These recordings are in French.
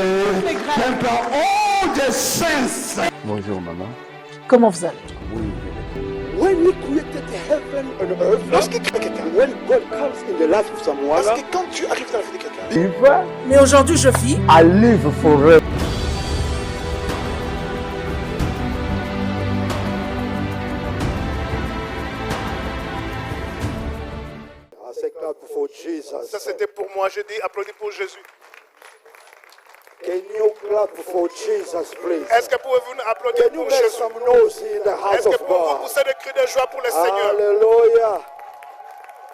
les grèves. all the sense. Bonjour maman. Comment vous allez? When he created heaven and earth, Lorsqu'il crée quelqu'un, when God comes in the life of someone, parce que quand Dieu arrive dans la vie de quelqu'un, Live, Mais aujourd'hui, je vis. I live forever. I say clap for Jesus. ça c'était pour moi. Je dis applaudis pour Jésus. Can you clap for Jesus, please? Est-ce que pouvez-vous nous applaudir Can you pour make Jésus? some noise in the house Est-ce que of pouvez-vous God? pousser des cris de joie pour le Seigneur? Hallelujah.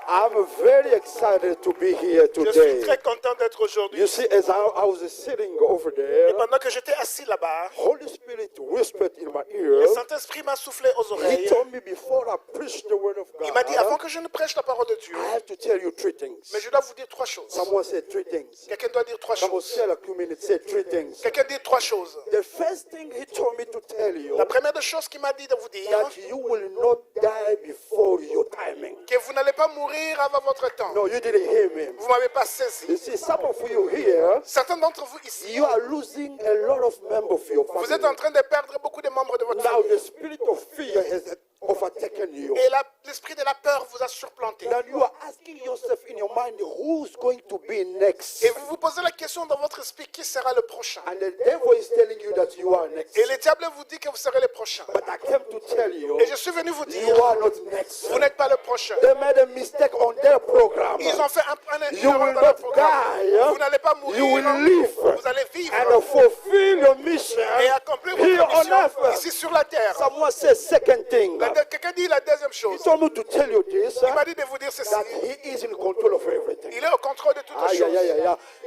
I'm very excited to be here Je suis today. très content d'être aujourd'hui. You see, as I was sitting over Et there, pendant que j'étais assis là-bas, Holy Spirit whispered in my le ear. Saint-Esprit m'a soufflé aux He oreilles. told me before I preach the word of Il m'a dit avant God, que je ne prêche la parole de Dieu, I have to tell you three things. mais je dois vous dire trois choses. Someone said three things. Quelqu'un doit dire trois Come on, choses. say like 2 minutes, say three things. Quelqu'un dit trois choses. The first thing he told me to tell you, La première des choses qu'il m'a dit de vous dire, that you will not die before your timing. que vous n'allez pas mourir avant votre temps. No, you didn't hear me. Vous ne m'avez pas saisi. You see, some of you here, Certains d'entre vous ici, you are losing a lot of members of your vous êtes en family. train de perdre beaucoup de membres de votre Now famille. the spirit of fear has overtaken you. Et l'esprit de la peur vous a surplanté. Now you are asking yourself in your mind, who's going to be next? Et vous vous posez la question dans votre esprit, qui sera le prochain? And the devil is telling you that you are next. Et le diable vous dit que vous serez le prochain. But I came to tell you, Et je suis venu vous you dire, are not next. vous n'êtes pas le prochain. They made a mistake on their program. Ils ont fait une You erreur will dans leur not programme. die. Vous n'allez pas mourir. You will live Vous allez vivre and fulfill your mission et accomplir here votre on mission earth. ici sur la terre. Someone says second thing. Quelqu'un dit la deuxième He chose. told me to tell you this, Il m'a dit de vous dire ceci. that he is in control of everything. Il est au contrôle de toutes Ah, les yeah, yeah, choses. yeah,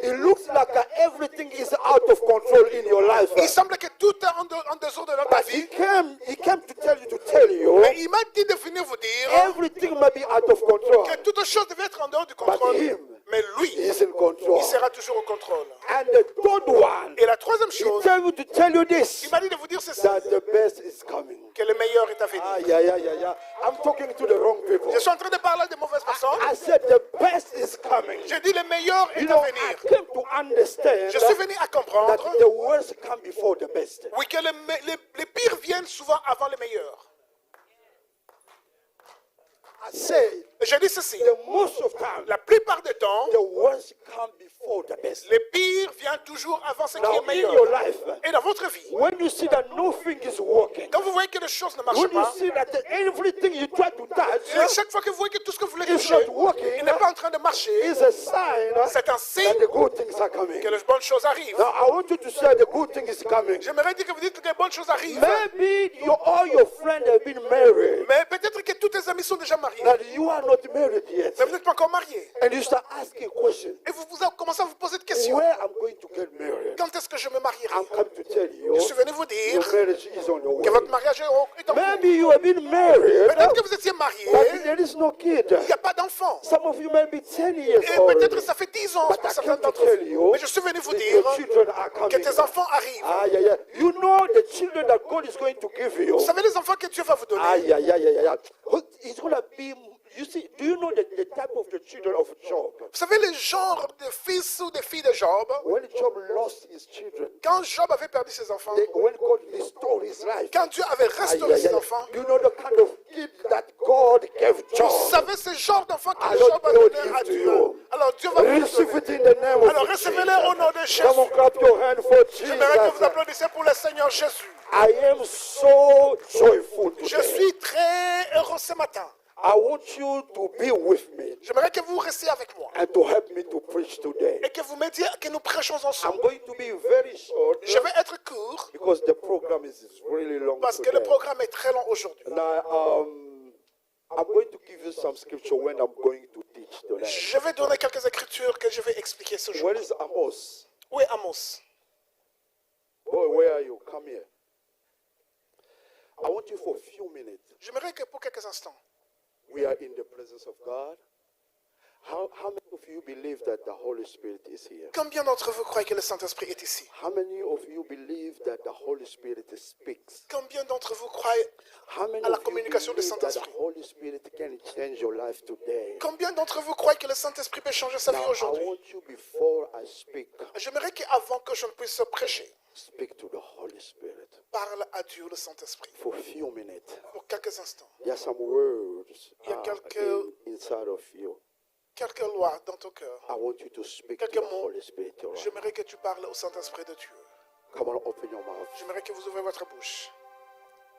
yeah. It looks like everything is out of control in your life. Il semble que tout est en dessous de notre But vie. he came to tell you, Mais il m'a dit de venir vous dire everything may be out of control. que toute chose devait être en dehors du contrôle. him, Mais lui, He is in control. il sera toujours au contrôle. And the third one, Et la troisième he chose, told me to tell you this, il m'a dit de vous dire ceci, that the best is coming. que le meilleur est à venir. Ah, yeah, yeah, yeah, yeah. I'm talking to the wrong people. Je suis en train de parler de mauvaises personnes. I said the best is coming. J'ai dit le meilleur You est know, à I venir. came to understand Je suis venu à that comprendre, the worst come before the best. oui, que les pires viennent souvent avant les meilleurs. I say Je dis ceci, the most of time, la plupart du temps, the worst come before the best. les pires viennent toujours avant ce qui Now est in meilleur. your life, Et dans votre vie, when you see that nothing is working, quand vous voyez que les choses ne marchent when you pas, see that everything you try to et touch chaque fois que vous voyez que tout ce que vous voulez is toucher, not il working, n'est pas en train de marcher, is a sign c'est un that signe the good things are coming. que les bonnes choses arrivent. Now I want you to say the good thing is coming. J'aimerais dire que vous dites que les bonnes choses arrivent. Maybe all your friends have been married, Mais peut-être que tous tes amis sont déjà mariés, that you are not married yet. mais vous n'êtes pas encore mariés. And you start asking questions. Et vous commencez à vous poser des questions. Where I'm going to get married? Quand est-ce que je me marierai? I'm come to tell you, Je suis venu vous dire your marriage is on the que way. votre mariage est en cours. Maybe you have been married, Peut-être que vous étiez mariés, but there is no kid. il n'y a pas d'enfant. Some of you may be 10 years Et old. peut-être que ça fait 10 ans But pour I certains came to d'entre tell vous. you Mais je suis venu vous that dire your children are que coming. tes enfants arrivent. Ah, yeah, yeah. You know the children that God is going to give you. Vous savez les enfants que Dieu va vous donner. Ah, yeah, yeah, yeah, yeah. It's going to be, you see, do you know the type of the children of Job? Vous savez le genre de fils ou de filles de Job. When Job lost his children, Quand Job avait perdu ses enfants, when God restored his life, quand Dieu avait ah, restauré yeah, ses yeah. enfants, You know the kind of kid that God gave Job. vous savez ce genre d'enfant que Alors, Job a Dieu donné give à to Dieu. you. Alors Dieu va vous le Receive donner. it in the name of Alors Jesus. recevez-le au nom de Jésus. Come on, clap your hand for J'aimerais que vous Jesus. applaudissez pour le Seigneur Jésus. I am so joyful Je today. suis très heureux ce matin. I want you to be with me J'aimerais que vous restiez avec moi and to help me to preach today. et que vous m'aidiez, que nous prêchons I'm ensemble. going to be very short Je vais être court because the program is really long parce que le today. programme est très long aujourd'hui. Now, I'm going to give you some scripture when I'm going to teach today. Je vais donner quelques écritures que je vais expliquer ce jour. Where is Amos? Où est Amos? Boy, where are you? Come here. I want you for a few minutes. J'aimerais que pour quelques instants, We are in the presence of God. How many of you believe that the Holy Spirit is here? Combien d'entre vous croient que le Saint-Esprit est ici? How many of you believe that the Holy Spirit speaks? Combien d'entre vous croient How many à la of you communication du believe that the Saint-Esprit? Holy Spirit can change your life today? Combien d'entre vous croient que le Saint-Esprit peut changer sa vie Now, I aujourd'hui? want you, before I speak, J'aimerais qu'avant que je ne puisse prêcher, speak to the Holy Spirit parle à Dieu, le Saint-Esprit, for a few minutes. pour quelques instants. There are some words Il y a quelques- inside of you. Quelques lois dans ton cœur. I want you to speak to Quelques the mots. Holy Spirit. All right? J'aimerais que tu parles au Saint-Esprit de Dieu. Come on, open your mouth. J'aimerais que vous ouvrez votre bouche.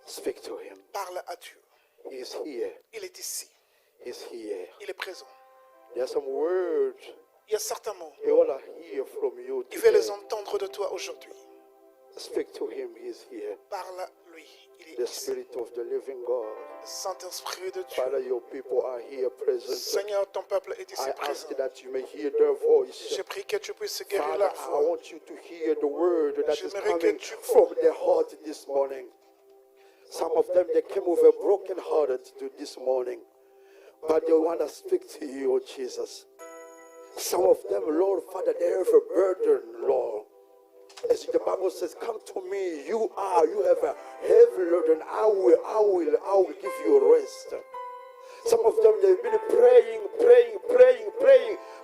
Speak to Him. Parle à Dieu. He's here. Il est ici. He's here. Il est présent. There are some words Il y a certains mots. He want to hear from you Il veut today. les entendre de toi aujourd'hui. Speak to Him. He's here. Parle à lui. Il The est ici. Spirit of the living God. Le Saint-Esprit de Dieu. Father, your people are here present. Seigneur, ton peuple est ici I présent. ask that you may hear their voice. Je prie que tu puisses guérir Father, leur I voix. want you to hear the word that is J'aimerais que coming tu- from their heart this morning. Some of them, they came with a broken heart to this morning, but they want to speak to you, Jesus. Some of them, Lord, Father, they have a burden, Lord. As the Bible says, come to me, you have a heavy load, and I will give you rest. Some of them, they've been praying,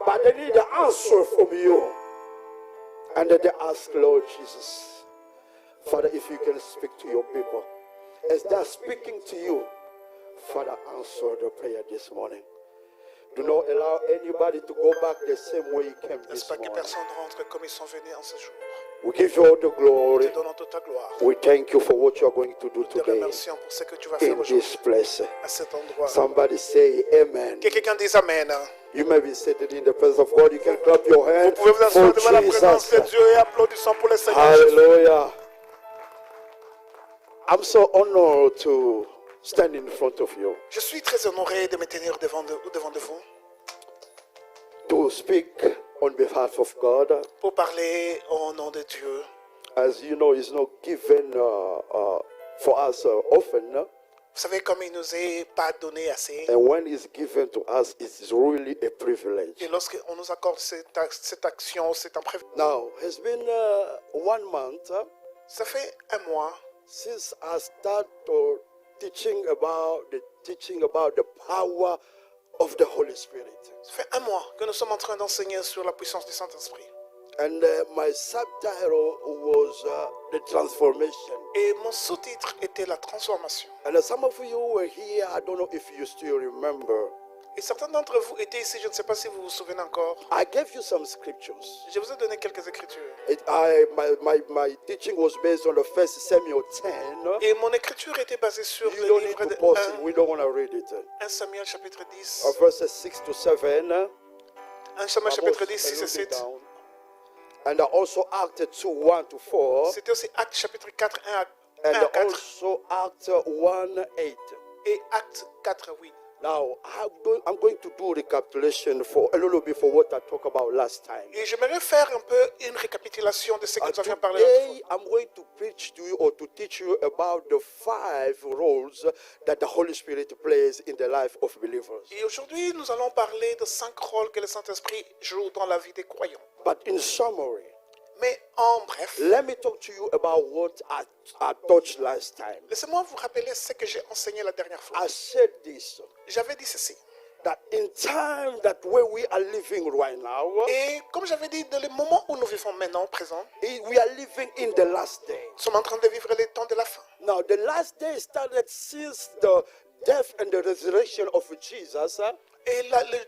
but they need an answer from you. And then they ask, Lord Jesus, Father, if you can speak to your people. As they're speaking to you, Father, answer the prayer this morning. Do not allow anybody to go back the same way you came Laisse this pas que morning. personne rentre comme ils sont venus en ce jour. We give you all the glory. Te donnons toute ta gloire. We thank you for what you are going to do Te today remercions pour ce que tu vas faire in aujourd'hui this place. à cet endroit. Somebody say amen. Que quelqu'un dise Amen. You may be seated in the presence of God. You can clap your Vous hands pouvez vous for asseoir devant la présence de Jesus. Dieu et applaudissons pour le Seigneur Jésus. Hallelujah. I'm so honored to stand in front of you Je suis très honoré de me tenir devant de vous to speak on behalf of God. pour parler au nom de Dieu. As you know, it's not given for us often, Vous savez, comme il nous est pas donné assez, and when it's given to us, it's really a privilege. et lorsqu'on nous accorde cette action, c'est un privilège. Now, it's been 1 month Ça fait un mois since I started teaching about the power of the Holy Spirit. Ça fait un mois que nous sommes en train d'enseigner sur la puissance du Saint-Esprit. And my subtitle was the transformation. Et mon sous-titre était la transformation. And some of you were here, I don't know if you still remember. Et certains d'entre vous étaient ici, je ne sais pas si vous vous souvenez encore. I gave you some scriptures. Je vous ai donné quelques écritures. My teaching was based on the 1 Samuel 10. Et mon écriture était basée sur You le don't need livre to de pause it. We don't want to read it. 1 Samuel chapitre 10. Verses 6 to 7. 1 Samuel chapitre 10, 6 et Almost a little bit 7. down. And also Acts 2, 1 to 4. C'était aussi Actes chapitre 4, 1 à And 4 also Acts 1, 8. et Actes 4, 8. Now, I'm going to do recapitulation for a little bit for what I talked about last time. Et j'aimerais faire un peu une récapitulation de ce que nous avions parlé la Today, fois. I'm going to preach to you or to teach you about the 5 roles that the Holy Spirit plays in the life of believers. Et aujourd'hui, nous allons parler de 5 rôles que le Saint-Esprit joue dans la vie des croyants. But in summary, Mais en bref, let me talk to you about what I taught last time. laissez-moi vous rappeler ce que j'ai enseigné la dernière fois. I said this, J'avais dit ceci. that in time that where we are living right now, Et comme j'avais dit, dans le moment où nous vivons maintenant, présent, we are living in the last day. nous sommes en train de vivre les temps de la fin. Now, the last day started since the death and the resurrection of Jesus. Et les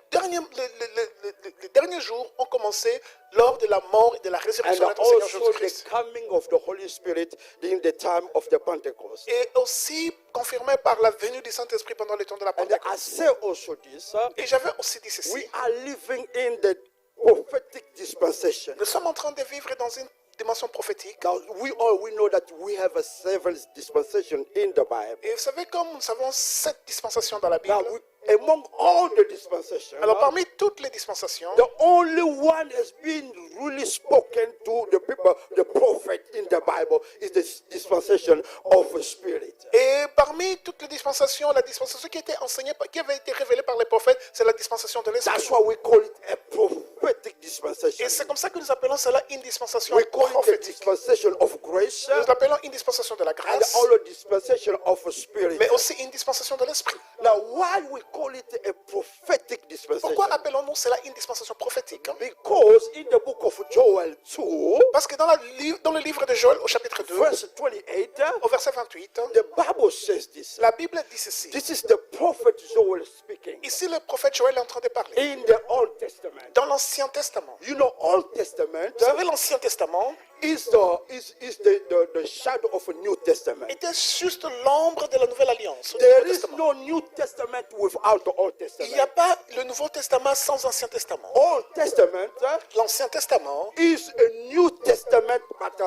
derniers jours ont commencé lors de la mort et de la And résurrection de notre Seigneur also the Jésus-Christ. coming of the Holy Spirit in the time of the Pentecost. Et aussi confirmé par la venue du Saint-Esprit pendant les temps de la And I Pentecôte. say also this, Et j'avais aussi dit we ceci. are living in the prophetic dispensation. Nous sommes en train de vivre dans une dimension prophétique. Now, we know that we have a 7 dispensation in the Bible. Et vous savez, comme nous avons 7 dispensations dans la Now, Bible, among all the dispensations, alors parmi toutes les dispensations, the only one has been really spoken to the people, the prophet in the Bible, is the dispensation of the Spirit. et parmi toutes les dispensations, la dispensation qui était enseignée, qui avait été révélée par les prophètes, c'est la dispensation de l'Esprit. That's why we call it a prophetic prophetic dispensation. Et c'est comme ça que nous appelons cela une dispensation We call it the prophétique. dispensation of grace Nous appelons une dispensation de la and grâce, also dispensation of spirit. mais aussi une dispensation de l'esprit. Now, why we call it a prophetic dispensation? Pourquoi appelons-nous cela une dispensation prophétique? Because in the book of Joel 2, Parce que dans le livre de Joël, au chapitre 2, verse 28, au verset 28, the Bible says this. la Bible dit ceci. This is the prophet Joel speaking Ici, le prophète Joël est en train de parler. in the Old Testament. Dans l'Ancien Testament. You know, Old Testament Vous savez, l'Ancien Testament is the shadow of a New Testament. était juste l'ombre de la Nouvelle Alliance. le There Nouveau is Testament. no New Testament without the Old Il n'y a Testament. pas le Nouveau Testament sans Ancien Testament. Old Testament L'Ancien Testament, is a New Testament but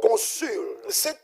concealed. c'est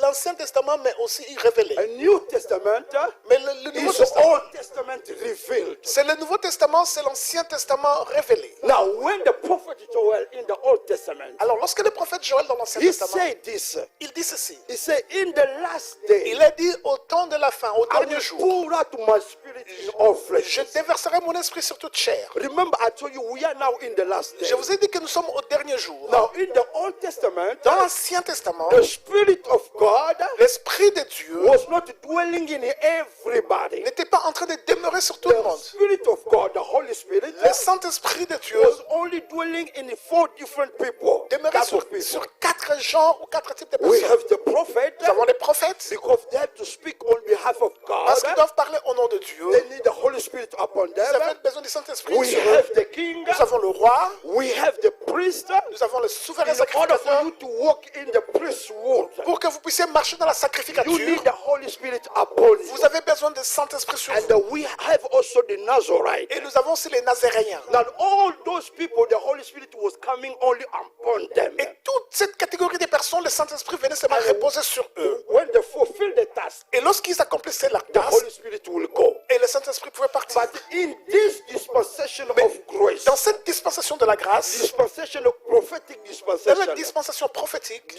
l'Ancien Testament, mais aussi révélé. A New Testament Mais le Nouveau is Testament, Old Testament revealed. c'est le Nouveau Testament, c'est l'Ancien Testament révélé. Now, when the prophet Joel in the Old Testament, Alors, lorsque le prophète Joël dans l'Ancien he Testament, said this. il dit ceci. He said, in the last day, Il a dit au temps de la fin, au I dernier will jour, pour out my spirit in all flesh. je déverserai mon esprit sur toute chair. Remember, I told you we are now in the last day. Je vous ai dit que nous sommes au dernier jour. Now, in the Old Testament, Dans l'Ancien Testament, the Spirit of God l'Esprit de Dieu was not dwelling in everybody. n'était pas en train de demeurer sur tout le The monde. Spirit of God, the Holy Spirit, Le Saint-Esprit de Dieu was only dwelling in 4 different people. demeurait Type sur, of people. sur 4 genres ou 4 types de We personnes. have the prophet, Nous avons les prophètes, because they have to speak on behalf of parce qu'ils God. doivent parler au nom de Dieu. They need the Holy Spirit upon Nous them. avons besoin du Saint-Esprit We sur eux. have the king. Nous avons le roi, We have the priest. nous avons le souverain In order for sacrificateur. you to walk in the priesthood, Pour que vous puissiez marcher dans la you sacrificature, need the Holy Spirit upon you. vous avez besoin du Saint-Esprit sur And vous. we have also the Nazarite. Et nous avons aussi les Nazaréens. Now all those people, the Holy Spirit was coming only upon them. Et toute cette catégorie de personnes, le Saint-Esprit venait seulement reposer sur eux. When they fulfill the task, Et lorsqu'ils accomplissaient leur the tâche, Holy Spirit will go. et le Saint-Esprit pouvait partir. But in this dispensation of grace, Dans cette dispensation de la grâce, dispensation of prophetic dans la dispensation, dispensation prophétique,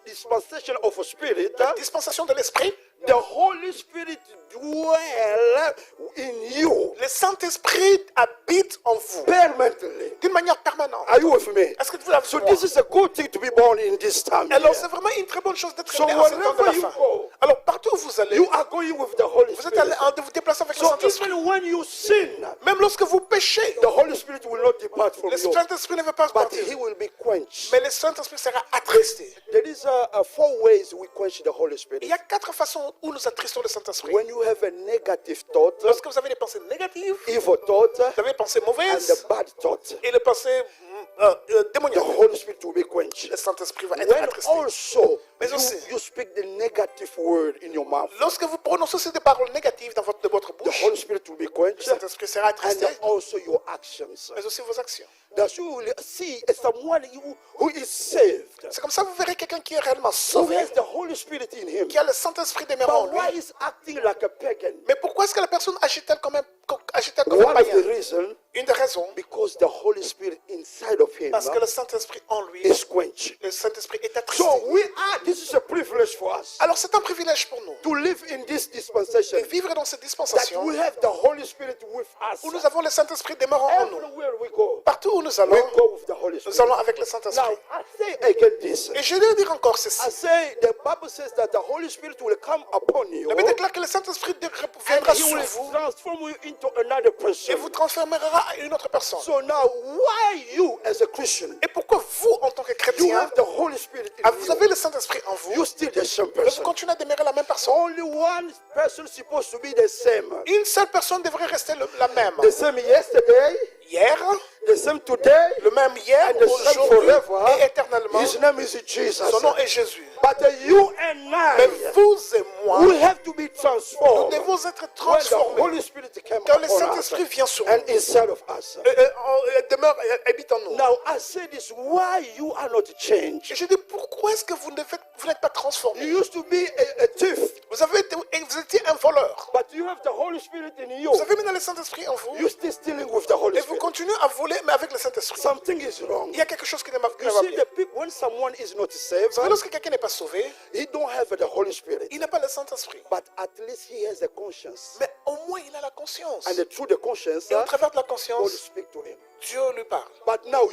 dispensation of a spirit, dispensation de l'Esprit, the Holy Spirit dwell in you le Saint-Esprit habite en vous permanently. d'une manière permanente. Are you with me? Est-ce que vous l'avez So compris? this is a good thing to be born in this time. Alors here. c'est vraiment une très bonne chose d'être So né en ce temps de la wherever you fin. go, Alors partout où vous allez, you are going with the Holy vous êtes Spirit. allé de vous déplacer avec le So Saint-Esprit. even when you sin, Même lorsque vous péchez, the Holy Spirit will not depart from le you, Saint-Esprit ne veut pas but partir. he will be quenched. Mais le Saint-Esprit sera attristé. There is 4 ways we quench the Holy Il Spirit. y a 4 façons où nous attristons le Saint-Esprit. When you have a negative thought, Lorsque vous avez des pensées négatives, evil thought, vous avez des pensées and mauvaises the bad thought, et les pensées the démoniaques, Holy Spirit will be quenched. le Saint-Esprit va être When attristé. also Mais aussi, you speak the negative word in your mouth, lorsque vous prononcez ces paroles négatives de votre the bouche, Holy Spirit will be le quenched, Saint-Esprit sera and attristé, also your actions. mais aussi vos actions. That you will see someone who is saved, C'est comme ça que vous verrez quelqu'un qui est réellement who sauvé, has the Holy Spirit in him, qui a le Saint-Esprit demeurant en but why lui. is acting like a pagan? Mais pourquoi est-ce que la personne agit-elle comme un One of the païen? reasons, Une des raisons, because the Holy Spirit inside of him parce que le Saint-Esprit en lui, is quenched. le Saint-Esprit est attristé. So this is a privilege for us Alors c'est un privilège pour nous to live in this dispensation, de vivre dans cette that dispensation we have the Holy Spirit with us. où nous avons le Saint-Esprit demeurant en nous. Everywhere we go, Partout où nous we allons, go with the Holy nous Spirit. allons avec le Now, Saint-Esprit. I say again this. Et je vais dire encore I ceci. say the Bible says that the Holy Spirit will come upon you, La Bible déclare que le Saint-Esprit and viendra he sur will vous transform you into another et person. vous transformera à une autre personne. So now, why you as a Christian, Et pourquoi vous, en tant que you chrétien, have the Holy Spirit in vous you, avez le Saint-Esprit en vous, you still the same mais vous person. continuez à demeurer la même personne. Only one person supposed to be the same. Une seule personne devrait rester la même. The same yesterday, Hier, the same today, le même hier, and the same aujourd'hui forever. et éternellement. His name is Jesus. Son nom est Jésus. But you and Mais I, vous et moi, we have to be nous transformed devons être when the transformés Holy Spirit came quand le upon us Saint-Esprit vient sur and nous. inside of us. Demeure, habite en nous. Now I say this: why you are not Et changed? je dis, pourquoi est-ce que vous n'êtes pas transformés? You used to be a thief, Vous étiez un voleur. but you have the Holy Spirit in you. Vous avez maintenant le Saint-Esprit en vous. You're still stealing with the Holy Et vous Spirit. continuez à voler, mais avec le Saint-Esprit. Something is wrong. Il y a quelque chose qui ne va You pas see, bien. when someone is not saved, Vous savez, lorsque quelqu'un n'est pas sauvé, he don't have the Holy Spirit. il n'a pas le Saint-Esprit. But at least he has a conscience. Mais au moins, il a la conscience. And through the conscience, Et au travers de la God conscience, speak to him. Dieu lui parle. But now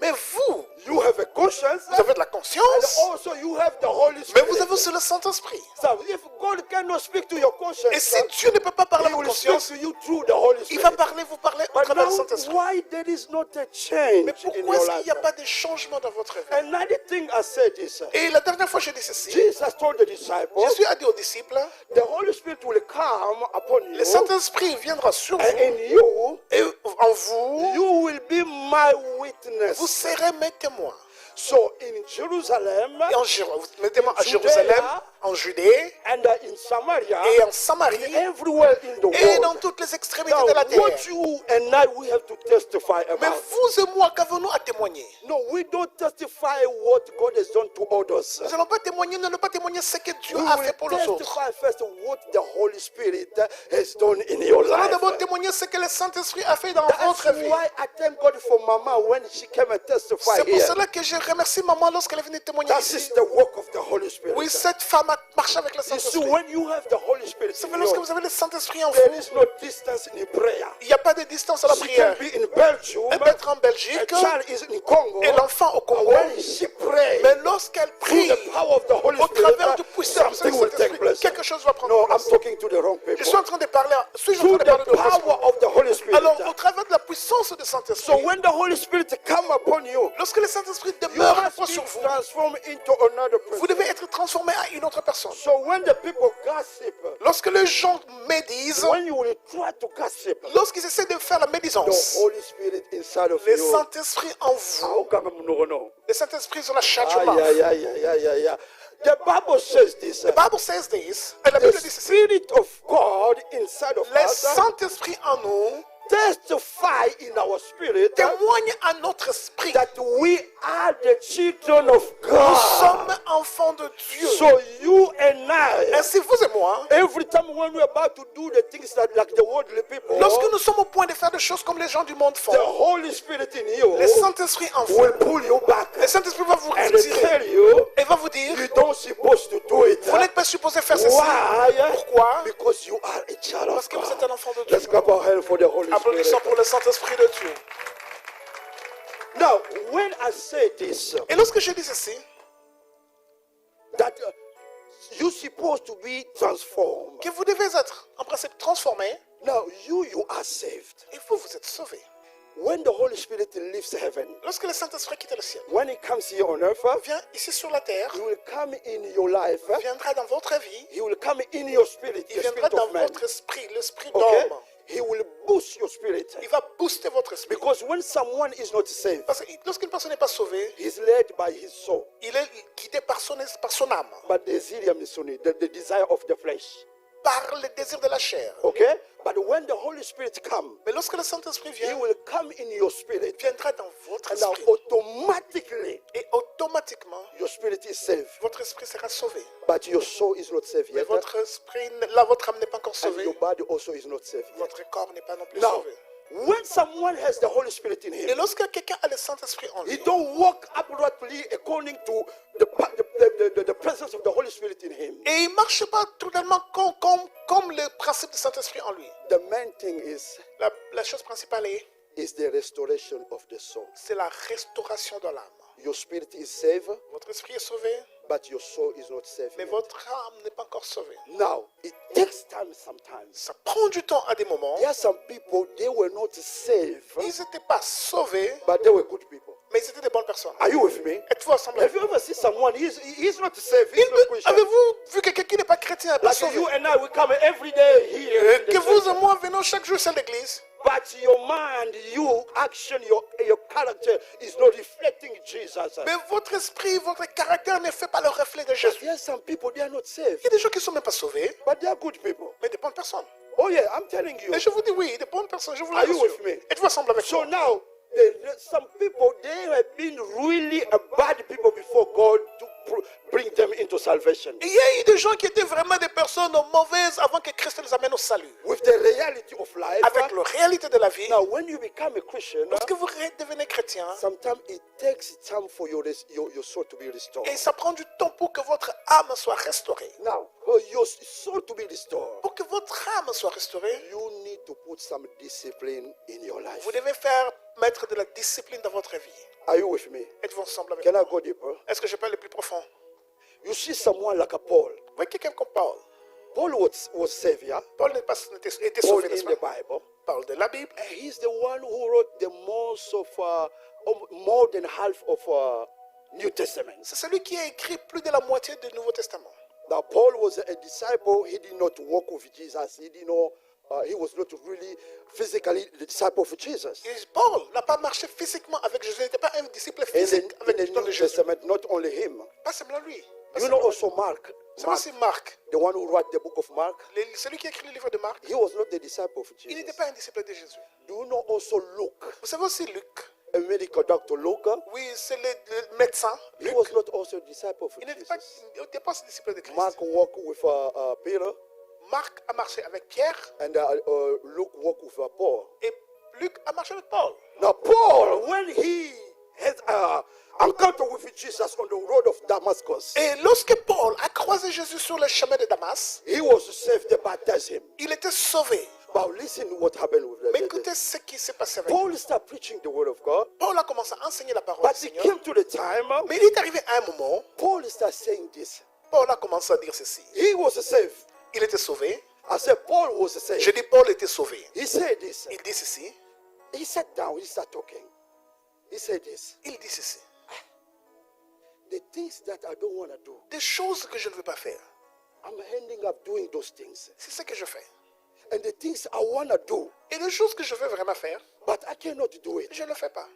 Mais vous, you have a conscience. vous avez de la And conscience, also you have the Holy mais Spirit. vous avez aussi le Saint-Esprit. So if God cannot speak to your conscience, Et si Dieu ne peut pas parler à he votre will speak conscience, to you through the Holy il va Spirit. vous parler au But travers du now, Saint-Esprit. why there is not a change Mais in pourquoi your est-ce qu'il life? n'y a pas de changement dans votre vie? Another thing I said is, Et la dernière fois, j'ai dit ceci. Jesus told the disciples, Jésus a dit aux disciples, the Holy Spirit will come upon you, le Saint-Esprit viendra sur and vous, in you, et en vous, you will be my witness. vous serez mes témoins. So in Jerusalem Et mettez-moi à Jérusalem, en Judée, and in Samaria, et en Samarie, everywhere in the et dans world. toutes les extrémités Now, de la terre. what you and I we have to testify Mais about. vous et moi, qu'avons-nous à témoigner? No, we don't testify what God has done to others. Nous n'allons pas témoigner, nous n'allons pas témoigner ce que Dieu We a will fait pour les autres. testify first what the Holy Spirit has done in your Nous allons life. d'abord témoigner ce que le Saint-Esprit a fait dans That's votre vie. why I thank God for Mama when she came and testified C'est pour here. cela que je remercie maman lorsqu'elle est venue témoigner That ici. is the work of the Holy Spirit. Oui, cette femme a marché avec le You see, Saint-Esprit. when you have the Holy Spirit, C'est in lorsque you, vous avez le Saint-Esprit en there vous, is no distance in prayer. il n'y a pas de distance à la She can prière. be in Belgium, Elle peut être en a Belgique child is in Congo, et l'enfant au and Congo. when she prays, Mais lorsqu'elle through prie, the power of the Holy au Spirit, travers du puissance du something will take Saint-Esprit, place. quelque chose va prendre No, I'm place. talking to the wrong Je suis people. en train de parler, suis-je en Through train de the parler de power of the Holy Spirit. Alors, au travers de la puissance du So Saint-Esprit, when the Holy Spirit come upon you, lorsque le Saint-Esprit you demeure must sur be vous, transformed into another vous person. devez être transformé à une autre personne. So when the people gossip, Lorsque les gens médisent, when you will try to gossip, lorsqu'ils essaient de faire la the médisance, Holy Spirit inside of le you. Saint-Esprit en vous, How come I'm no, no? le Saint-Esprit sur la Ah, châtiment. yeah. The Bible says this. The Bible says this, et la The Bible dit ceci, Spirit of God inside of le us Saint-Esprit en nous testify in our spirit témoigne à notre esprit. that we are the children of Nous God. sommes enfants de Dieu. So you and I, Ainsi, vous et moi, every time when we're about to do the things that like the worldly people, lorsque nous sommes au point de faire des choses comme les gens du monde font, the Holy Spirit in you le Saint-Esprit en vous, will pull you back le Saint-Esprit va vous and retirer tell you et va vous dire, you don't supposed to do it. vous n'êtes pas supposé faire ceci. Why? Pourquoi? Because you are a child Parce of que vous êtes un God. enfant de Dieu. Let's clap our hands for the Holy Spirit. Applaudissons pour le Saint-Esprit de Dieu. Now, when I say this, Et lorsque je dis ceci, that you're supposed to be transformed. que vous devez être en principe transformé, Now, you are saved. et vous, vous êtes sauvé. When the Holy Spirit leaves heaven, Lorsque le Saint-Esprit quitte le ciel, when He comes here on earth, vient ici sur la terre, He will come in your life. viendra dans votre vie, He will come in your spirit, il the viendra spirit dans of man. votre esprit, l'esprit Okay? d'homme. He will boost your spirit. Il va booster votre esprit. Because when someone is not saved, Parce que lorsqu'une personne n'est pas sauvée, he's led by his soul. il est guidé par son âme, But the desire of the flesh. par le désir de la chair. Okay? But when the Holy Spirit comes, Mais lorsque le Saint-Esprit He vient, will come in your spirit. il viendra dans votre And now esprit. automatically Et automatiquement, your spirit is saved. votre esprit sera sauvé. But your soul is not saved Mais yet. votre esprit, là, votre âme n'est pas encore And sauvée. your body also is not saved yet. Votre corps n'est pas non plus Now, sauvé. when someone has the Holy Spirit in Et him, lorsque quelqu'un a le Saint-Esprit en he lui, don't walk uprightly according to the presence of the Holy Spirit in him. et il ne marche pas totalement comme le principe du Saint-Esprit en lui. The main thing La chose principale is the restoration of the soul. c'est la restauration de l'âme. Your spirit is saved, Votre esprit est sauvé, but your soul is not saved mais yet. votre âme n'est pas encore sauvée. Now, it takes time sometimes. Ça prend du temps à des moments. There are some people, they were not saved, Ils n'étaient pas sauvés, but they were good people. mais ils étaient des bonnes personnes. Are you with me? Êtes-vous ensemble? Have you ever seen someone, he's not saved, he's not Christian. Avez-vous vu que quelqu'un qui n'est pas chrétien n'est pas Like sauvé? you and I, we come every day here. in the Que vous church. et moi venons chaque jour à l'église, But your mind, your action, your character is not reflecting Jesus. mais votre esprit, votre caractère ne fait pas le reflet de Jésus. There are some people, they are not saved, Il y a des gens qui ne sont même pas sauvés, but they are good people. mais des bonnes personnes. Oh yeah, I'm telling you. Et je vous dis oui, des bonnes personnes, je vous Are you l'assure. with me? Êtes-vous ensemble avec So moi? now, some people, they have been really a bad people before God to bring them into salvation. Et il y a eu des gens qui étaient vraiment des personnes mauvaises avant que Christ les amène au salut. With the reality of life, Avec la réalité de la vie, now when you become a Christian, lorsque vous devenez chrétien, sometimes it takes time for your soul to be restored. et ça prend du temps pour que votre âme soit restaurée. Now, for your soul to be restored, Pour que votre âme soit restaurée, you need to put some discipline in your life. vous devez mettre de la discipline dans votre vie. Are you with me? Êtes-vous ensemble avec Can moi? I go deeper? Est-ce que je peux aller plus profond? You see someone like a Paul. Vous voyez quelqu'un comme Paul. Paul was Savior. Paul était Paul sauvé, n'est-ce in the pas? Bible. Paul de la Bible. And he's the one who wrote the more than half of New Testament. C'est celui qui a écrit plus de la moitié du Nouveau Testament. Now Paul was a disciple. He did not walk with Jesus. He did not. He was not really physically the disciple of Jesus. Et Paul n'a pas marché physiquement avec Jésus. Il n'était pas un disciple And physique in avec the le temps New de Jésus. Testament, not only him. Pas seulement lui. Pas You seulement know lui. also Mark. C'est aussi Marc. The one who wrote the book of Mark. Celui qui a écrit le livre de Marc. He was not the disciple of Il n'était Jesus. pas un disciple de Jésus. Do you know also Luke, Vous savez aussi Luc. a medical doctor, Luke? Oui, c'est le médecin. He Luc. was not also a disciple of Il n'était Jesus. pas un disciple de Christ. Mark walked with Peter, Marc a marché avec Pierre and Luke walked with Paul. et Luc a marché avec Paul. Now Paul, when he had encounter with Jesus on the road of Damascus, Et lorsque Paul a croisé Jésus sur le chemin de Damas, he was saved. They baptized him. il était sauvé. But listen what happened with Mais them. écoutez ce qui s'est passé avec lui. Paul started preaching the word of God, Paul a commencé à enseigner la parole but du it Seigneur. came to the time Mais il est arrivé à un moment, Paul started saying this. Paul a commencé à dire ceci. He was saved. Il était sauvé. I said Paul was saved. Je dis Paul était sauvé. He said this. Il dit ceci. He sat down. He started talking. He said this. Il dit ceci. The things that I don't want to do, Des choses que je ne veux pas faire. I'm ending up doing those things. C'est ce que je fais. And the things I want to do, Et les choses que je veux vraiment faire, but I cannot do it. je ne le fais pas.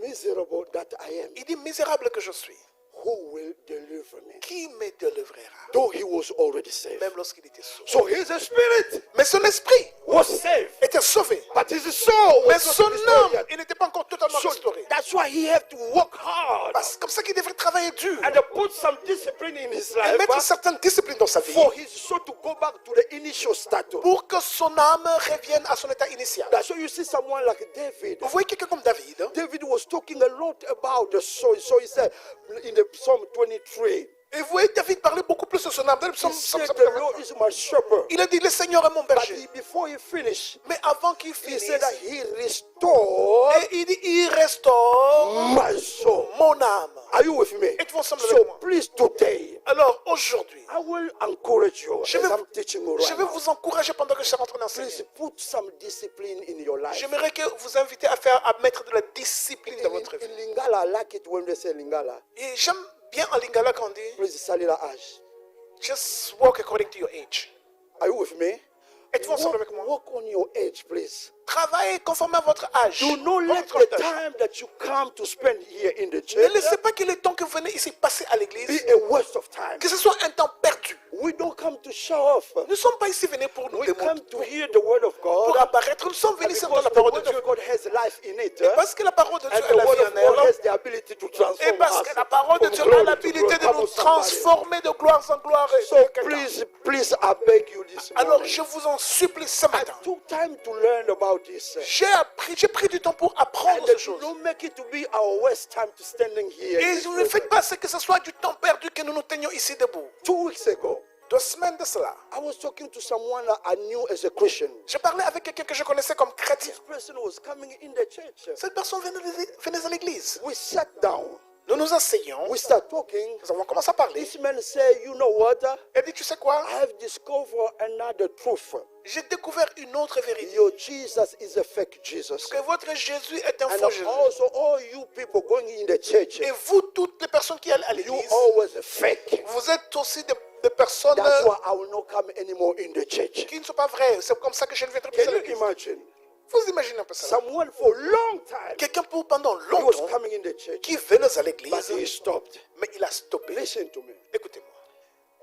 Miserable that I am. Il dit misérable que je suis. Who will deliver me? Qui me délivrera? Though he was already saved. Même lorsqu'il était sauvé. So his spirit Mais son esprit was saved, était sauvé. but his soul Mais was son not restored âme, yet. il n'était pas encore totalement So restauré. that's why he had to work hard C'est comme ça qu'il devrait travailler dur. and put some discipline in his Et life mettre certaines disciplines dans sa vie. for his soul to go back to the initial status. Pour que son âme revienne à son état initial. That's why you see someone like David. Vous voyez quelqu'un comme David. David was talking a lot about the soul. So he said in the Psalm 23, Et vous voyez David parler beaucoup plus de son âme. Dans le he psaume said, 123. the Lord is my shepherd. Il a dit le Seigneur est mon But berger. before he finished, Mais avant qu'il he finisse, said that he restored et il dit il restaure my soul. mon âme. Are you with me? Êtes-vous ensemble avec So moi? please today, Alors aujourd'hui, I will encourage you Je as vais- I'm teaching you je right vais now. vous encourager pendant que je suis en train d'enseigner. Please put some discipline in your life. J'aimerais que vous invitez à mettre de la discipline dans votre In vie. Lingala, I like it when they say Lingala. Et j'aime bien en lingala quand on dit Please, Salila Ash. just walk according to your age. Are you with me? Êtes-vous ensemble avec moi? Walk on your age, please. Travaillez conformément à votre âge. Do not let Votre the âge. time that you come to spend here in the Ne church laissez pas que le temps que vous venez ici passer à l'église, be a waste of time. que ce soit un temps perdu. We don't come to show off. Nous ne sommes pas ici venus pour nous We come démontrer, to hear the word of God. pour apparaître. Nous sommes venus ici Because entendre la the parole de word Dieu. of God has life in it. Et parce que la parole de Dieu And a the la word vie of en God elle. has the ability to transform Et parce us que la parole de from Dieu a glory to l'habilité glory. de Come nous on, somebody. transformer de gloire en gloire. So please, I beg you this Alors morning. je vous en supplie ce I matin. took time to learn about this. J'ai pris du temps pour And apprendre ces choses. don't make it to be our waste time to standing here. Et ne faites pas ce que ce soit du temps perdu que nous nous tenions ici debout. 2 weeks ago, 2 semaines de cela, I was talking to someone I knew as a Christian. je parlais avec quelqu'un que je connaissais comme chrétien. This person was coming in the church. Cette personne venait à l'église. We sat down. Nous nous asseyons. We start talking. Nous avons commencé à parler. This man said, you know what? Elle dit, tu sais quoi? I have discovered another truth. J'ai découvert une autre vérité. Your Jesus is a fake Jesus. Que votre Jésus est un And faux Jésus. also all you people going in the church, Et vous, toutes les personnes qui allent à you l'église, always fake. vous êtes aussi des personnes That's why I will not come anymore in the church. qui ne sont pas vraies. C'est comme ça que je ne viendrai plus à Can you l'église. imagine? Vous imaginez un peu ça? Someone for a long time, Quelqu'un pendant he was longtemps coming in the church, qui venait à but l'église, he stopped. mais il a stoppé. Listen to me. Écoutez-moi.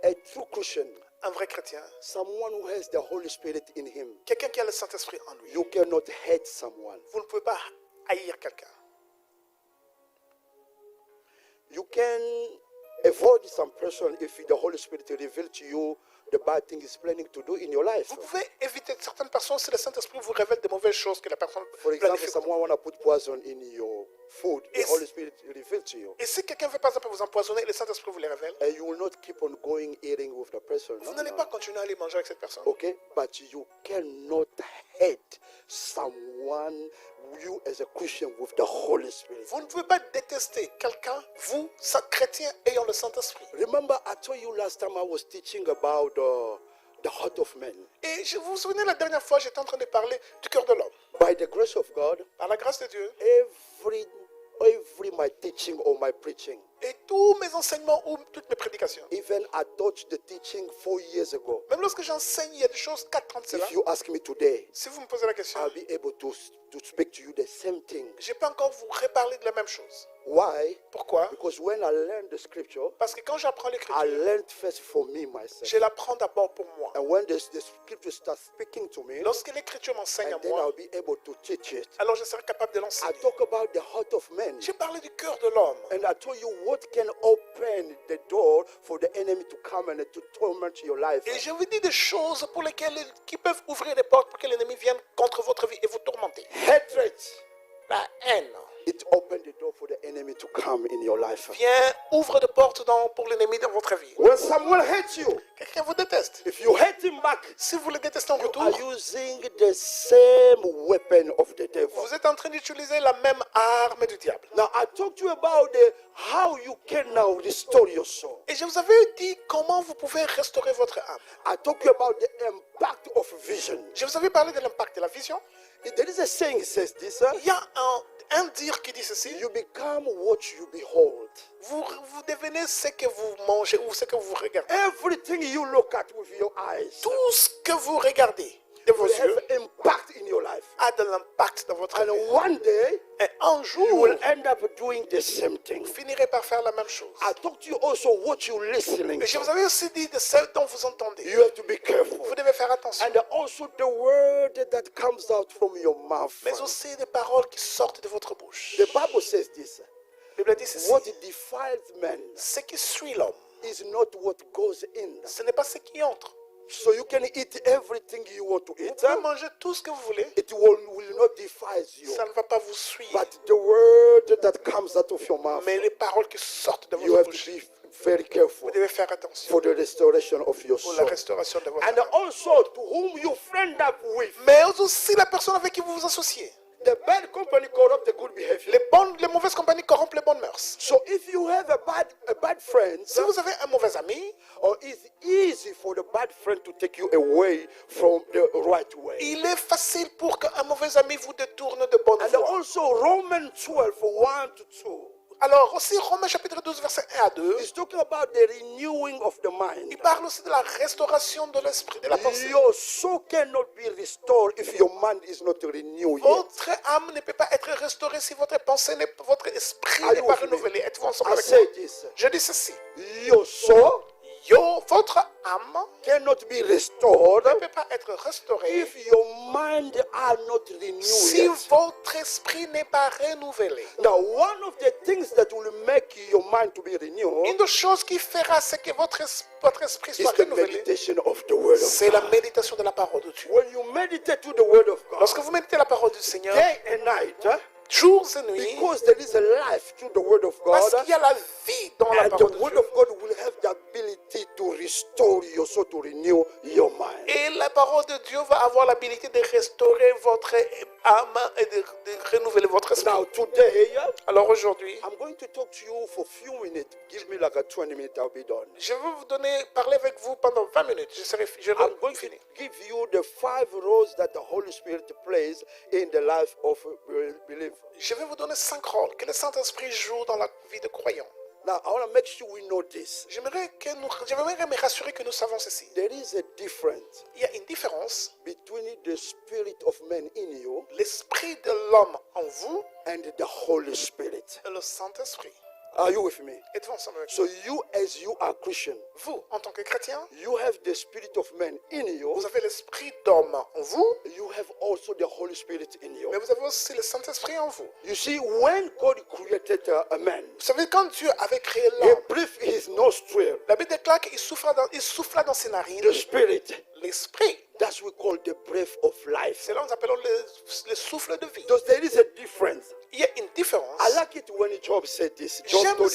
A true Christian, Un vrai chrétien, someone who has the Holy Spirit in him, quelqu'un qui a le Saint-Esprit en lui, you cannot hate someone. vous ne pouvez pas haïr quelqu'un. You can Avoid some person if the Holy Spirit reveals to you the bad thing he's planning to do in your life. Vous pouvez éviter certaines personnes si le Saint-Esprit vous révèle de mauvaises choses que la personne For example, planifie. someone want to put poison in your food, the Yes. Holy Spirit reveals to you. Et si quelqu'un veut par exemple vous empoisonner, le Saint-Esprit vous les révèle, And you will not keep on going eating with the person. vous No, n'allez no. pas continuer à aller manger avec cette personne. Okay, but you cannot hate someone, you as a Christian, with the Holy Spirit. Vous ne pouvez pas détester quelqu'un, vous, chrétien, ayant le Saint-Esprit. Remember, I told you last time I was teaching about the heart of man. Et vous vous souvenez, la dernière fois, j'étais en train de parler du cœur de l'homme. By the grace of God, Par la grâce de Dieu, every my teaching or my preaching, et tous mes enseignements ou toutes mes prédications, even I taught the teaching 4 years ago. même lorsque j'enseigne, il y a des choses 4 ans de cela. If you ask me today, Si vous me posez la question, I'll be able to speak to you the same thing. je peux encore vous reparler de la même chose. Why? Pourquoi? Because when I learned the scripture, Parce que quand j'apprends I l'écriture, learned first for me myself. je l'apprends d'abord pour moi. And when the scripture starts speaking to me, Lorsque l'écriture m'enseigne à and then moi, I'll be able to teach it. alors je serai capable de I l'enseigner. talk about the heart of man. J'ai parlé du cœur de l'homme. And I told you what can open the door for the enemy to come and to torment your life. Et je vous dis des choses pour lesquelles qui peuvent ouvrir des portes pour que l'ennemi vienne contre votre vie et vous tourmenter. Hatred. La haine It opened the door for the enemy to come in your life. ouvre des portes pour l'ennemi dans votre vie. When someone hates you, Quelqu'un vous déteste. if you hate him back, Si vous le détestez en you retour, are using the same weapon of the devil. vous êtes en train d'utiliser la même arme du diable. Now I talked to you about how you can now restore your soul. Et je vous avais dit comment vous pouvez restaurer votre âme. I talked to you about the impact of vision. Je vous avais parlé de l'impact de la vision. There is a saying that says this, Il y a un dire qui dit ceci. you become what you behold. Vous devenez ce que vous mangez ou ce que vous regardez. Everything you look at with your eyes Tout ce que vous regardez de vos will yeux have impact in your life. a de l'impact dans votre And vie. one day, Et un you jour, will end up doing the same thing. vous finirez par faire la même chose. I talked to you also what you're listening Et je vous to. avais aussi dit de ce dont vous entendez. You have to be careful. Vous devez faire attention. And also the word that comes out from your mouth. Mais aussi des paroles qui sortent de votre bouche. The Bible says this. La Bible dit ceci. What defiles man Ce qui suit l'homme, is not what goes in. ce n'est pas ce qui entre. So you can eat everything you want to Vous eat. pouvez manger tout ce que vous voulez. It will not defile you. Ça ne va pas vous suivre. But the word that comes out of your mouth, Mais les paroles qui sortent de you votre have to bouche, be very careful vous devez faire attention for the restoration of your pour la soul. restauration de votre And âme. also to whom you friend up with. Mais aussi la personne avec qui vous vous associez. The bad company corrupt the good behavior. Les mauvaises compagnies corrompent les bonnes mœurs. So if you have a bad friend, Si vous avez un mauvais ami, or it's easy for the bad friend to take you away from the right way. il est facile pour qu'un mauvais ami vous détourne de bonne And voie. also Romans 12, 1 to 2. Alors aussi Romains chapitre 12 verset 1 à 2, It's talking about the renewing of the mind. il parle aussi de la restauration de l'esprit, de la pensée. Your soul cannot be restored if your mind is not renewed yet. Votre âme ne peut pas être restaurée si votre pensée, votre esprit Are n'est you pas with me? renouvelé. Êtes-vous ensemble I avec moi? say this. Je dis ceci. Your soul Votre âme cannot be restored ne peut pas être restaurée if your mind are not renewed si yet. votre esprit n'est pas renouvelé. Now, one of the things that will make your mind to be Une renewed des choses qui fera ce que votre esprit is soit the renouvelé, meditation of the word of c'est la God. méditation de la parole de Dieu. When you meditate to the word of God, Lorsque vous méditez la parole du Seigneur, day and night, jours et nuits, because there is a life through the word of parce God, qu'il y a la vie dans la and the parole de word Dieu. of God will have the ability to restore your soul, to renew your mind. Et la parole de Dieu va avoir l'habilité de restaurer votre âme et de renouveler votre esprit. Now, today, Alors aujourd'hui, I'm going to talk to you for a few minutes. Give me like a 20 minutes, I'll be done. je vais vous parler avec vous pendant 20 minutes. Je I'm going to fini. give you the 5 roles that the Holy Spirit plays in the life of a believer. Je vais vous donner 5 rôles que le Saint-Esprit joue dans la vie de croyants. Now, I want to make sure we know this. J'aimerais me rassurer que nous savons ceci. There is a difference Il y a une différence. between the spirit of man in you L'esprit de l'homme en vous and the Holy Spirit. et le Saint-Esprit. Are you with me? Êtes-vous ensemble avec So you, as you are Christian, vous, en tant que chrétien, you have the spirit of man in you. vous avez l'esprit d'homme en vous, You have also the Holy Spirit in you. mais vous avez aussi le Saint-Esprit en vous. You see, when God created a man, Vous savez, quand Dieu avait créé He l'homme, breathed his nostril, la Bible déclare qu'il souffla dans ses narines the Spirit. l'esprit. That's what we call the breath of life. C'est là que nous appelons le souffle de vie. So there is a difference. Il y a une différence. I like it when Job said this. Job J'aime 32:8.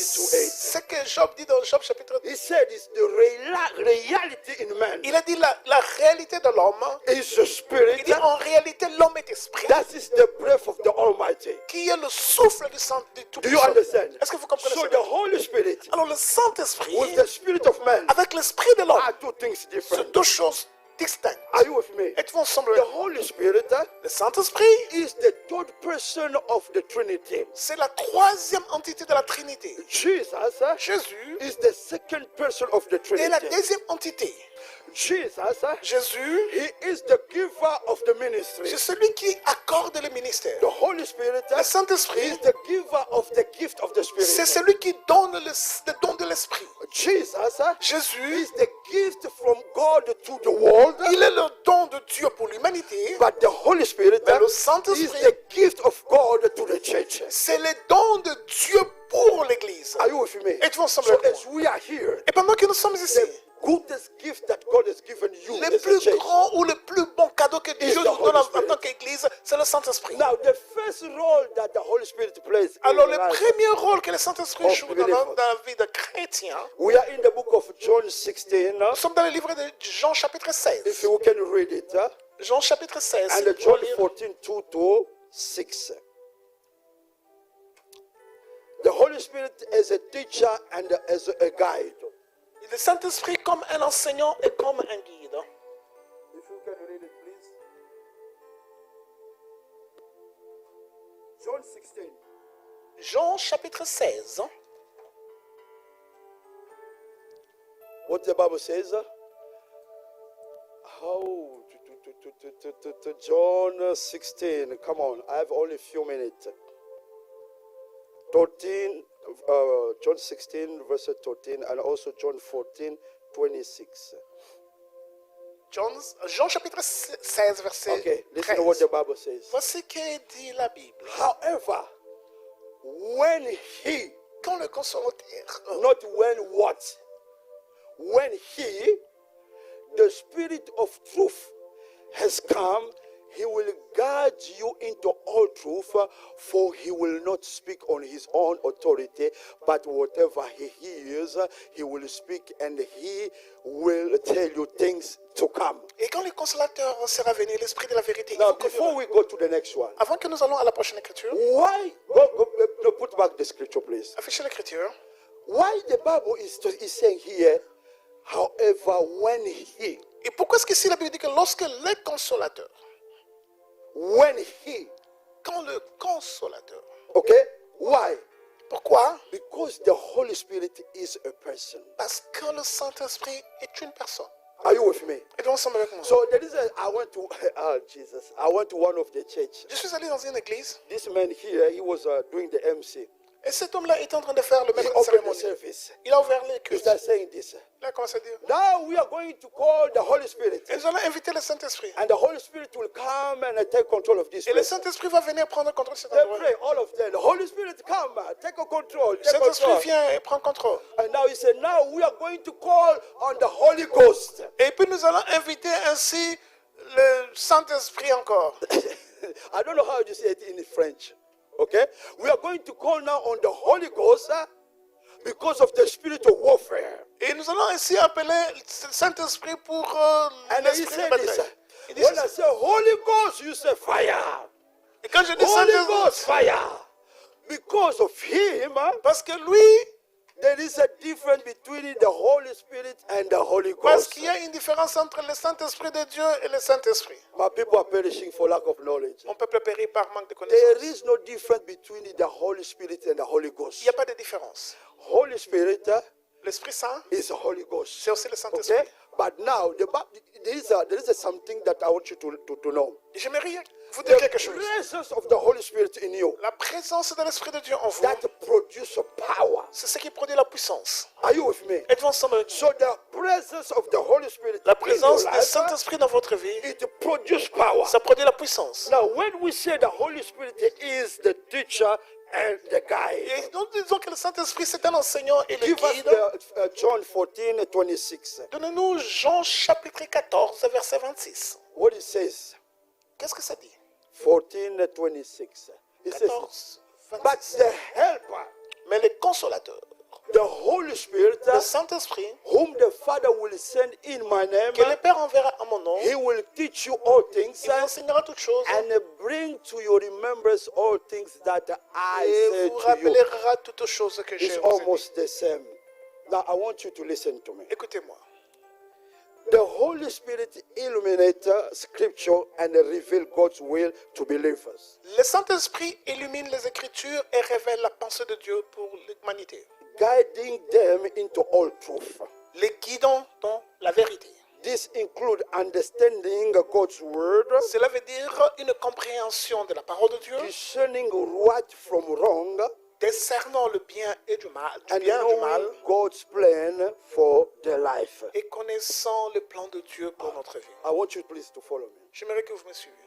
ce que Job dit dans Job chapitre 2. He said it's the reality in man. Il a dit la réalité de l'homme. Is the spirit. Il dit en réalité l'homme est esprit. That is the breath of the Almighty. Qui est le souffle du sang du Do you Tout-Puissant. understand? Est-ce que vous comprenez So ça? the Holy Spirit Alors le Saint-Esprit with the spirit of man avec l'esprit de l'homme, are two things c'est different. deux choses distinctes. Are you with me? Êtes-vous ensemble? The Holy Spirit Le Saint-Esprit, is the third person of the Trinity. c'est la troisième entité de la Trinité. Jesus Jésus is the second person of the est la Trinity. deuxième entité. Jesus, Jésus, He is the giver of the ministry. c'est celui qui accorde le ministère. The Holy Spirit Le Saint-Esprit, is the giver of the gift of the c'est Spirit. celui qui donne le don de l'Esprit. Jesus Jésus, is the gift from God to the world, il est le don de Dieu pour l'humanité. but the Holy Spirit Mais le is Saint-Esprit, the gift of God to the church. c'est le don de Dieu pour l'Église. Are you with me? Êtes-vous ensemble So avec as moi? we are here, Et pendant que nous sommes ici, the greatest gift that God has given you le as a plus church. grand ou le plus bon cadeau que Dieu the nous donne Holy en Spirit. tant qu'Église, c'est le Saint-Esprit. Now, the first role that the Holy Spirit plays Alors, in le the life, premier rôle que le Saint-Esprit of joue dans believers. la vie de chrétien, we are in the book of John 16. nous sommes dans le livre de Jean chapitre 16. If you can read it, Jean chapitre 16. and on John lit 14, 2 to 6. The Holy Spirit as a teacher and as a guide. le Saint-Esprit comme un enseignant et comme un guide. If you can read it, please. John 16. Jean chapitre 16. What the Bible says? Oh, John 16. Come on, I have only a few minutes. 13, John 16, verse 13, and also John 14, 26. Jean chapitre 16, verset Okay, listen 13. to what the Bible says. Voici que dit la Bible. However, when he, Quand le consolateur, not when what, when he, the Spirit of truth, has come, he will guide you into all truth, for he will not speak on his own authority, but whatever he hears, he will speak, and he will tell you things to come. et quand le consolateur sera venu, l'Esprit de la vérité, il Now, vous conduira. before we go to the next one, Avant que nous allons à la prochaine écriture, why, no, put back the scripture, please. affichez l'écriture. Why the Bible is saying here, however, when he, Et pourquoi est-ce que ici la Bible dit que lorsque le consolateur, when he, quand le consolateur, okay, why? pourquoi? Because the Holy Spirit is a person. Parce que le Saint-Esprit est une personne. Are you with me? Et donc ensemble avec moi. So there is I went to, oh Jesus, I went to one of the church. Je suis allé dans une église This man here, he was doing the MC. et cet homme-là était en train de faire le He maître de opened the cérémonie. service. Il a ouvert les He cultes. started saying this. Il a commencé à dire, Now we are going to call the Holy Spirit. et nous allons inviter le Saint-Esprit. And the Holy Spirit will come and take control of this Et le place. Saint-Esprit va venir prendre contrôle de cet They endroit. pray, all of them. The Holy Spirit come, take a control, Le take Saint-Esprit control. vient et prend contrôle. And now he said, now we are going to call on the Holy Ghost. Et puis nous allons inviter ainsi le Saint-Esprit encore. I don't know how you say it in French. Okay? We are going to call now on the Holy Ghost because of the spiritual warfare. Et nous allons ainsi appeler le Saint-Esprit pour And he l'esprit de said this. bataille. Il dit When I ceci. say Holy Ghost, you say fire. Et quand je dis Holy Saint-Esprit, Ghost, fire. Because of him, parce que lui, there is a difference between the Holy Spirit and the Holy parce Ghost. qu'il y a une différence entre le Saint-Esprit de Dieu et le Saint-Esprit. My people are perishing for lack of knowledge. Mon peuple périt par manque de There connaissance. is no difference between the Holy Spirit and the Holy Il Ghost. n'y a pas de différence. Holy Spirit L'Esprit Saint, is the Holy Ghost. c'est aussi le Saint-Esprit. Okay? But now, there is something that I want you to know. J'aimerais vous dire The quelque chose. presence of the Holy Spirit in you La présence de l'Esprit de Dieu en vous, that produces power. c'est ce qui produit la puissance. Are you with me? Êtes-vous ensemble avec moi? So the presence of the Holy Spirit La in your présence du life, Saint-Esprit dans votre vie, it produces power. ça produit la puissance. Now, when we say the Holy Spirit is the teacher and the guide, Et nous disons que le Saint-Esprit, c'est un enseignant et le give us guide. John 14:26. Donnez-nous Jean chapitre 14, verset 26. What it says, Qu'est-ce que ça dit? 14:26. It says, 14, but 26. the helper, Mais le consolateur, the Holy Spirit, le Saint-Esprit, whom the Father will send in my name, que le Père enverra à mon nom, he will teach you all things il vous enseignera toutes choses and bring to your remembrance all things that I et said vous to you. rappellera toutes choses que It's j'ai vous ai dit. almost the same. Now I want you to listen to me. Écoutez-moi. The Holy Spirit illuminates Scripture and reveals God's will to believers, Le Saint-Esprit illumine les Écritures et révèle la pensée de Dieu pour l'humanité, guiding them into all truth. les guidant dans la vérité. This includes understanding God's word, Cela veut dire une compréhension de la parole de Dieu, discerning right from wrong, décernant le bien et du mal, and du bien et du mal, knowing God's plan for their life. et connaissant le plan de Dieu pour notre vie. I want you please to follow me. J'aimerais que vous me suiviez.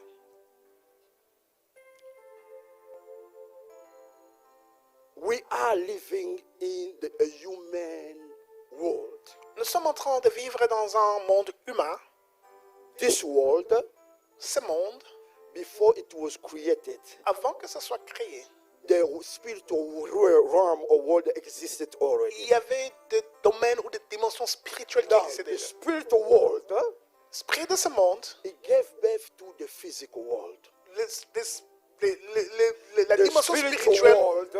We are living in a human world. Nous sommes en train de vivre dans un monde humain. This world, Ce monde, before it was created, avant que ce soit créé, the spiritual realm or world existed already. il y avait des domaines ou des dimensions spirituelles qui Now, existaient the déjà. spiritual world, L'esprit de ce monde, it gave birth to the physical world. la The dimension spiritual spirituelle, world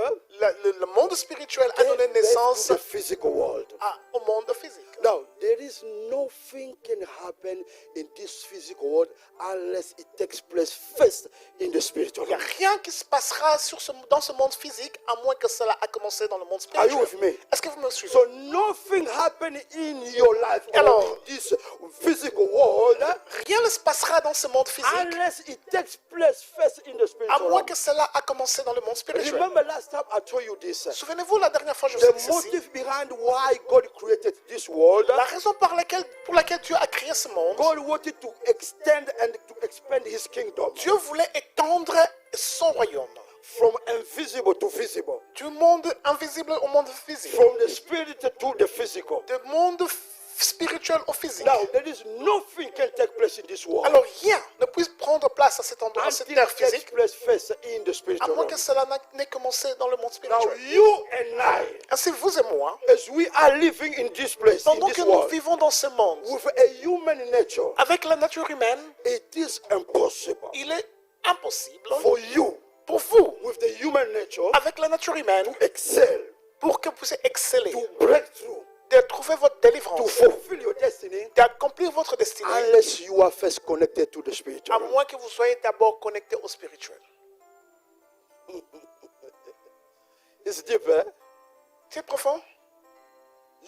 le monde spirituel a gave donné birth naissance to the physical world. au monde physique. Now, there is nothing can happen in this physical world unless it takes place first in the spiritual Il n'y a world. rien qui se passera dans ce monde physique à moins que cela a commencé dans le monde Are you spirituel. with me? Est-ce que vous me suivez? So nothing happen in your life or Alors, in this physical world Rien ne se passera dans ce monde physique unless it takes place first in the à spiritual moins world. que cela a commencé dans le monde spirituel. Remember last time I told you this. Souvenez-vous, la dernière fois, je vous ai dit The ceci. motive behind why God created this world, La raison pour laquelle Dieu a créé ce monde, God wanted to extend and to expand his kingdom Dieu voulait étendre son royaume from invisible to visible, du monde invisible au monde physique, from the spirit to the physical. du monde spirituel au physique. Now, there is nothing can take place in this world Alors rien ne puisse prendre place à cet endroit, à cette until terre it takes physique, place first in the à spiritual moins world. que cela n'ait commencé dans le monde Now, spirituel. you and I, Ainsi, vous et moi, as we are living in this place, in pendant this que nous world, vivons dans ce monde, with a human nature, avec la nature humaine, it is impossible il est impossible for you, pour vous, with the human nature, avec la nature humaine, to excel, pour que vous puissiez exceller, to break through, de trouver votre to délivrance, fulfill your destiny, d'accomplir votre destinée, unless you are first connected to the à spiritual. moins que vous soyez d'abord connecté au spirituel. It's deep, eh? C'est profond.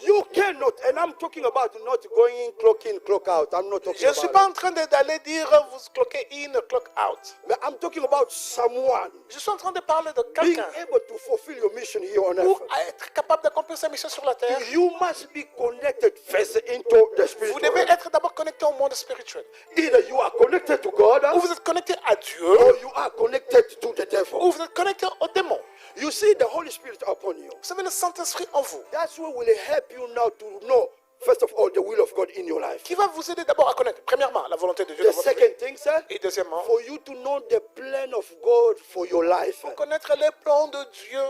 You cannot, and I'm talking about not going clock in, clock out. I'm not talking Je ne suis about pas it. en train d'aller dire vous cloquez in, clock out. But I'm talking about someone Je suis en train de parler de being quelqu'un able to fulfill your mission here on pour earth. être capable d'accomplir sa mission sur la terre. You must be connected first into the Vous spiritual. devez realm. être d'abord connecté au monde spirituel. Either you are connected to God Ou vous êtes connecté à Dieu, or you are connected to the ou devil. vous êtes connecté au démon. You see the Holy Spirit upon you. Vous savez le Saint-Esprit en vous, That's what will help you now to know, first of all, the will of God in your life. qui va vous aider d'abord à connaître, premièrement, la volonté de Dieu The dans votre vie. second thing, sir, Et deuxièmement, for you to know the plan of God for your life. connaître les plans de Dieu.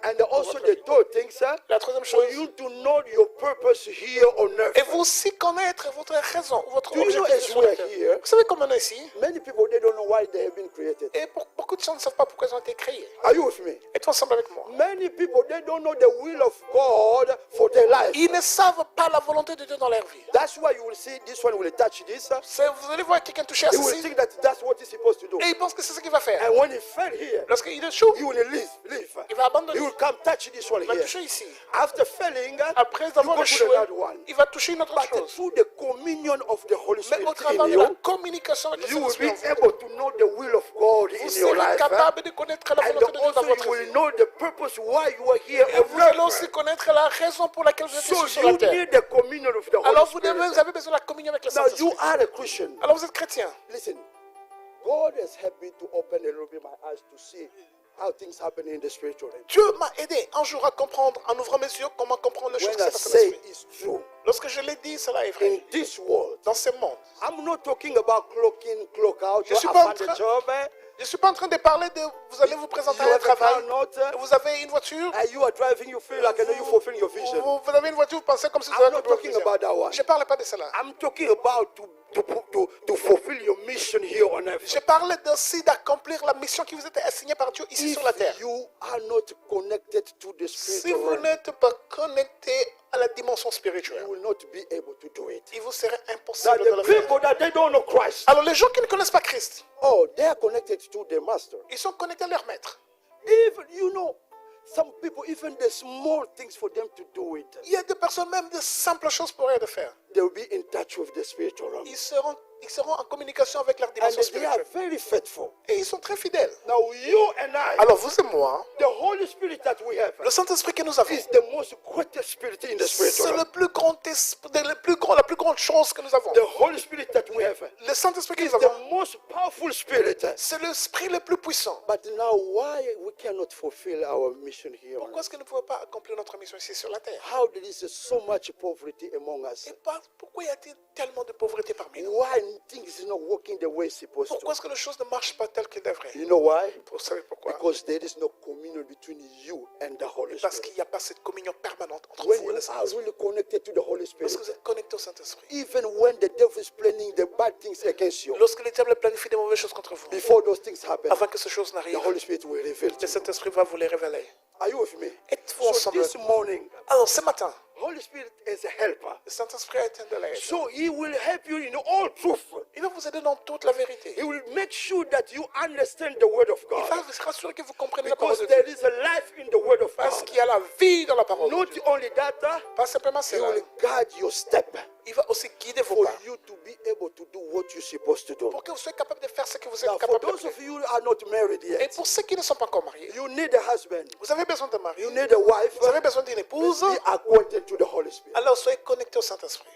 And also the third thing, sir, La troisième for chose, you to know your purpose here on earth. et vous aussi connaître votre raison, votre Do you know objectif as sur la we're terre. here, Vous savez comme on est ici, many people, they don't know why they have been created. et beaucoup de gens ne savent pas pourquoi ils ont été créés. Are you with me? Êtes-vous ensemble avec moi? Many people, they don't know the will of God for their life. Ils ne savent pas la volonté de Dieu dans leur vie. That's why you will see this one will touch this. Vous allez voir quelqu'un toucher à He will ceci, think that that's what he's supposed to do. et il pense que c'est ce qu'il va faire. And when he fell here, Lorsqu'il échoue, he will leave. il va abandonner. He will come touch this one Il va here. toucher ici. After failing, Après you avoir go to échoué, another one. il va toucher une autre But chose. through the communion of the Holy Mais Spirit au travers in de la you, communication avec le you will Saint-Esprit, be able to know the will of God in vous your serez life. capable de connaître la And volonté de Dieu dans also you votre will vie. know the purpose why you are here Et on vous allez earth. aussi connaître la raison pour laquelle vous êtes So ici sur la you terre. need the communion of the Holy Alors vous Spirit. avez besoin de la communion avec le Now Saint-Esprit. you are a Christian. Alors vous êtes chrétien. Listen, God has helped me to open a little bit my eyes to see how things happen in the spiritual realm. Dieu m'a aidé un jour à comprendre, en ouvrant mes yeux, comment comprendre les choses When qui I se passent dans say l'esprit. it's true, Lorsque je l'ai dit, cela est in vrai. this world, Dans ce monde. I'm not talking about clock in, clock out. Je suis I pas found en a train- job. Je ne suis pas en train de parler de vous allez vous présenter You à un have a car travail. not, Vous avez une voiture. and you are driving, you feel like I know you fulfill your vision. Vous avez une voiture, vous pensez comme si vous I'm avez not talking about that one. Je ne parle pas de cela. I'm talking about to fulfill your mission here on earth. Je parle aussi d'accomplir la mission qui vous était assignée par Dieu ici sur la terre. If you are not connected to the Si spiritual vous realm, n'êtes pas connecté à la dimension you spirituelle, will not be able to do it. il vous serait Now impossible de the le faire. people that they don't know Christ, Alors les gens qui ne connaissent pas Christ, oh, they are connected to the master. ils sont connectés à leur maître. Even you know, some people, even the small things for them to do it, Il y a des personnes, même de simples choses pour eux de faire. they will be in touch with the spiritual realm. Ils seront en communication avec leur And dimension they are spirituelle. very faithful. Et ils sont très fidèles. Now you and I, Alors vous et moi, the Holy Spirit that we have le Saint-Esprit que nous avons, is the most greatest spirit in the spiritual c'est realm. la plus grande chose que nous avons. The Holy Spirit that we have Le Saint-Esprit que is nous the avons, most powerful spirit. c'est l'esprit le plus puissant. But now why we cannot fulfill our mission here? on Pourquoi est-ce que nous ne pouvons pas accomplir notre mission ici sur la terre? How there is so much poverty among us? Et pourquoi y a-t-il tellement de pauvreté parmi nous? Why things are not working the way it's supposed Pourquoi to? est-ce que les choses ne marchent pas telles qu'elles devraient? You know why? Vous savez pourquoi? Because there is no communion between you and the Holy Parce Spirit. qu'il n'y a pas cette communion permanente entre When vous et you le are Saint-Esprit. really connected to the Holy Spirit, Lorsque vous êtes connecté au Saint-Esprit, even when the devil is planning the bad things against you, lorsque le diable planifie des mauvaises choses contre vous, before those things happen, avant que ces choses the n'arrivent, Holy Spirit will reveal to le you. Saint-Esprit va vous les révéler. Are you with me? Êtes-vous So ensemble? this morning, Alors ce matin, Holy Spirit is a helper. le Saint-Esprit est un de l'aide. So he will help you in all truth. Il va vous aider dans toute la vérité. He will make sure that you understand the word of Il va God. vous rassurer que vous comprenez la parole Because de Dieu. there is a life in the word of Parce God. qu'il y a la vie dans la parole de Not Dieu. only that, Pas simplement he cela. will guide your step Il va aussi guider vos for pas. you to be able to do what you're supposed to do. Pour que vous soyez capable de faire ce que vous êtes Now, for capable de those faire. of you who are not married Et yet, pour ceux qui ne sont pas encore mariés, you need a husband, vous avez besoin d'un mari, you need a wife, vous avez besoin d'une épouse, be acquainted to the Holy Spirit. alors soyez connectés au Saint-Esprit.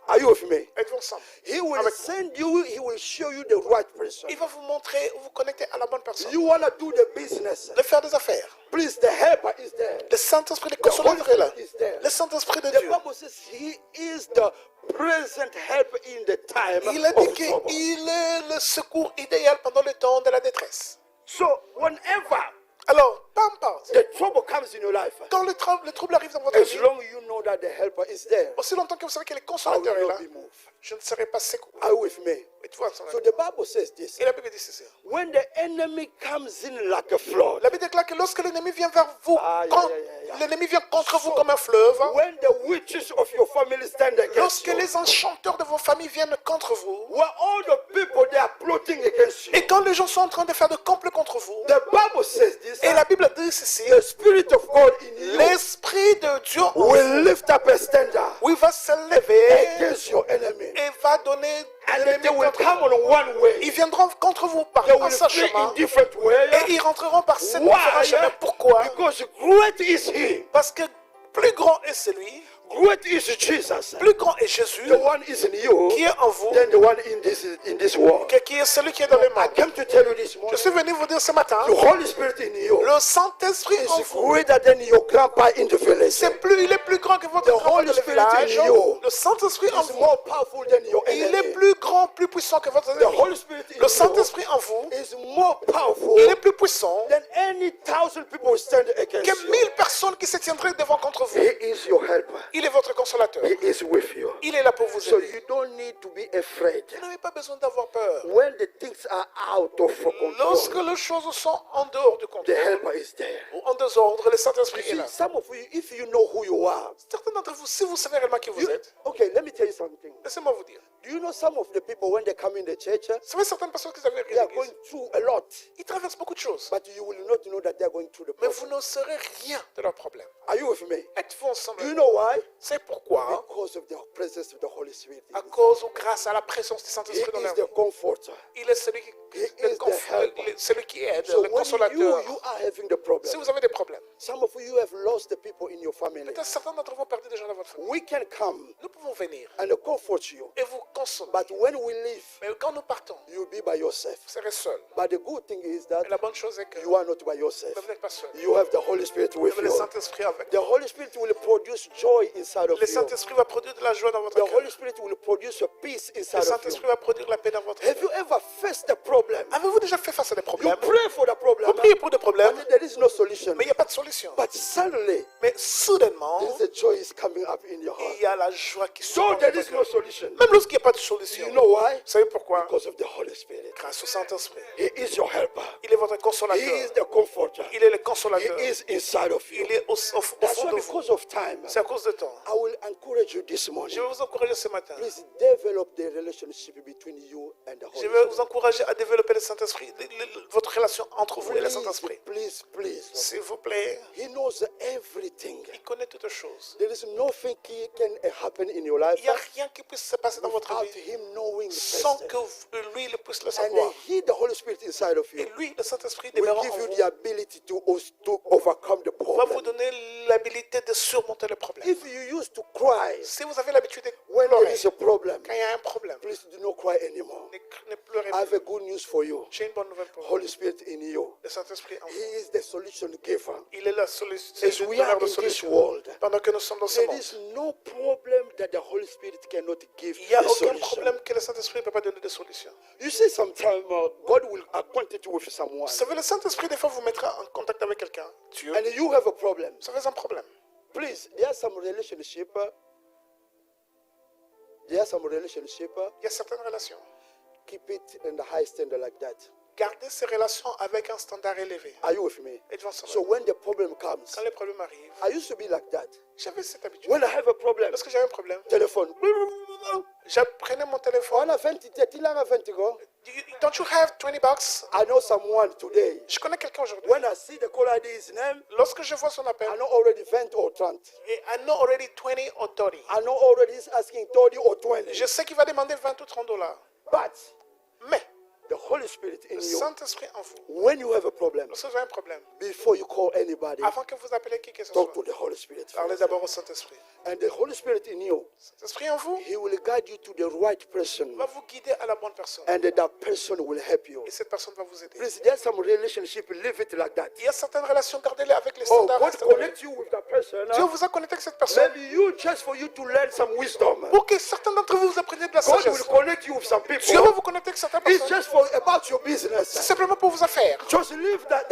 Are you with me? Êtes-vous ensemble? He will Avec- send you, he will show you the right person. Il va vous montrer, vous connecter à la bonne personne. You want to do the business. De faire des affaires. Please, the helper is there. Le Saint-Esprit, le The Holy consolateur est là. Spirit is there. Le Saint-Esprit de The Dieu. Bible says he is the present help in the time Il a dit of trouble. qu'il est le secours idéal pendant le temps de la détresse. So whenever Alors, peu importe. the trouble comes in your life, Quand le trouble arrive dans votre as vie, long as you know that the helper is there, aussi longtemps que vous savez que le I will consolateur est là, not be moved. je ne serai pas secoué. Are you with me? Êtes-vous ensemble? So the Bible says this. Et la Bible dit ceci. When the enemy comes in like a flood, La Bible déclare que lorsque l'ennemi vient vers vous, Ah, quand yeah. l'ennemi vient contre vous comme un fleuve, when the witches of your family stand against lorsque you, les enchanteurs de vos familles viennent contre vous, when all the people they are plotting against you, et quand les gens sont en train de faire de complots contre vous, the Bible says this. et la Bible dit ceci, The Spirit of God in you l'Esprit de Dieu en vous, will lift up a standard oui, va se lever against your enemy. et va donner And l'ennemi they will contre come vous. on one way. Ils viendront contre vous par They un will seul flee in chemin different ways. et ils rentreront par cette différents chemins. Why? Pourquoi? Because great is He. Parce que plus grand est celui, Great is Jesus. plus grand est Jésus The one is in you qui est en vous than the one in this world. qui est celui qui est dans le I monde. came to tell you this Je morning. suis venu vous dire ce matin, The Holy Spirit in you le Saint-Esprit en is vous, greater than your grandpa in the village. il est plus grand que votre The grand Holy dans le Spirit in village. you Le Saint-Esprit en It's vous, more powerful than your il est enemy. plus grand, plus puissant que votre The ennemi. Holy Spirit in Le you Saint-Esprit en vous, is more powerful il est plus puissant than any 1,000 people stand against que you. 1000 personnes qui se tiendraient devant contre vous. He is your helper. Il est votre consolateur. He is with you. Il est là pour vous So aider. you don't need to be afraid. Vous n'avez pas besoin d'avoir peur. When the things are out of Lorsque control, les choses sont en dehors du the contrôle helper is there. ou en désordre, le Saint-Esprit est See, là. some of you, if you know who you are, Certains d'entre vous, si vous savez réellement qui vous êtes, okay, let me tell you something. laissez-moi vous dire. Do you know some of the people when they come in the church, Vous savez, certaines personnes qui avaient they are going l'église, through a lot, ils traversent beaucoup de choses, but you will not know that they are going through the mais problem. vous ne saurez rien de leurs problèmes. Are you with me? Êtes-vous ensemble? Do you know why? C'est pourquoi, Because of the presence of the Holy Spirit. à cause ou grâce à la présence du He Saint-Esprit dans is leur the vie, comforter. il est celui qui, He is the helper. celui qui aide, So le when consolateur. you are having the problem, Si vous avez des problèmes, some of you have lost the people in your family. peut-être certains d'entre vous ont perdu des gens dans votre famille. We can come Nous pouvons venir and comfort you, et vous consoler. but when we leave, Mais quand nous partons, you'll be by yourself. vous serez seul. But the good thing is that Et la bonne chose est que you are not by yourself. vous n'êtes pas seul. You have the Holy Spirit Vous with avez le you. Saint-Esprit avec The vous. Holy Spirit will produce joy inside of Le you. Saint-Esprit va produire de la joie dans votre The cœur. Holy Spirit will produce a peace Le inside of you. Saint-Esprit va produire la paix dans votre Have cœur. you ever faced the problem? Avez-vous déjà fait face à des You problèmes? pray for the problem, Vous priez pour des problèmes, and there is no solution. mais il n'y a pas de solution. But suddenly, Mais soudainement, there's a joy is coming up in your heart. il y a la joie qui So sort dans there votre is no cœur. solution. Même lorsqu'il n'y a pas de solution. You know why? Vous savez pourquoi? Because of the Holy Spirit. Grâce au Saint-Esprit. He is your helper. Il est votre He is consolateur. the comforter. Il est le He consolateur. is inside of you. Il est au That's fond why, de vous. because of time, C'est à cause de temps. I will encourage you this Je morning. vais vous encourager ce matin. Please develop the relationship between you and the Je Holy vais vous Spirit. encourager à développer le Saint-Esprit, votre relation entre vous et le Saint-Esprit. Please, please. S'il vous plaît, He knows everything. il connaît toutes choses. There is nothing can happen in your life Il n'y a rien qui puisse se passer dans votre without vie Him knowing sans first. que lui le puisse le And savoir. He, the Holy Spirit inside of you, Et lui, le Saint-Esprit, will demeurant en give you vous, the ability to overcome the va vous problem. donner l'habilité de surmonter le problème. If you used to cry Si vous avez l'habitude de when there pleurer, is a problem, quand il y a un problème, please do not cry anymore. ne pleurez I have plus. a good news for you. J'ai une bonne nouvelle pour vous. Holy Spirit in you. Le Saint-Esprit en He vous. is the solution giver. Il est la solution. As C'est le we are donneur de in this solution. world, Pendant que nous sommes dans ce there monde, is no problem that the Holy Spirit cannot give il n'y a a aucun solution. problème que le Saint-Esprit ne peut pas donner de solution. You see, sometimes God will acquaint you with someone, Vous savez, le Saint-Esprit, des fois, vous mettra en contact avec quelqu'un, Dieu. and you have a problem. Vous avez un problème. Please, there are some relationship. There are some relationship. Il y a certaines relations. Keep it in the high standard like that. Gardez ces relations avec un standard élevé. Are you with me? Êtes-vous ensemble? So when the problem comes, Quand les problèmes arrivent, I used to be like that. j'avais cette habitude. When I have a problem, Lorsque j'avais un problème, telephone. je prenais mon téléphone. On a 20, 30 go. Don't you have 20 bucks? I know someone today. Je connais quelqu'un aujourd'hui. When I see the caller ID, his name, Lorsque je vois son appel, I know already 20 or 30. et I know already 20 or 30. I know already he's asking 30 or 20. Je sais qu'il va demander 20 ou 30 dollars. But Mais the Holy Spirit in le you, Saint-Esprit en vous, when you have a problem, lorsque vous avez un problème, before you call anybody, avant que vous appelez qui que ce soit, talk to the Holy Spirit parlez first. d'abord au Saint-Esprit. And the Holy Spirit in you, Saint-Esprit en vous He will guide you to the right person, va vous guider à la bonne personne. and that person will help you. Et cette personne va vous aider. Please, there's some relationship, live it like that. Il y a certaines relations, gardez-les avec les Oh, standards. God restaurés. connect you with that person. Dieu vous a connecté avec cette personne Maybe you just for you to learn some wisdom. pour que certains d'entre vous appreniez de la God will sagesse. connect you with some Dieu va people. vous connecter avec certaines It's personnes. just for about your C'est business. simplement pour vos affaires. Just leave that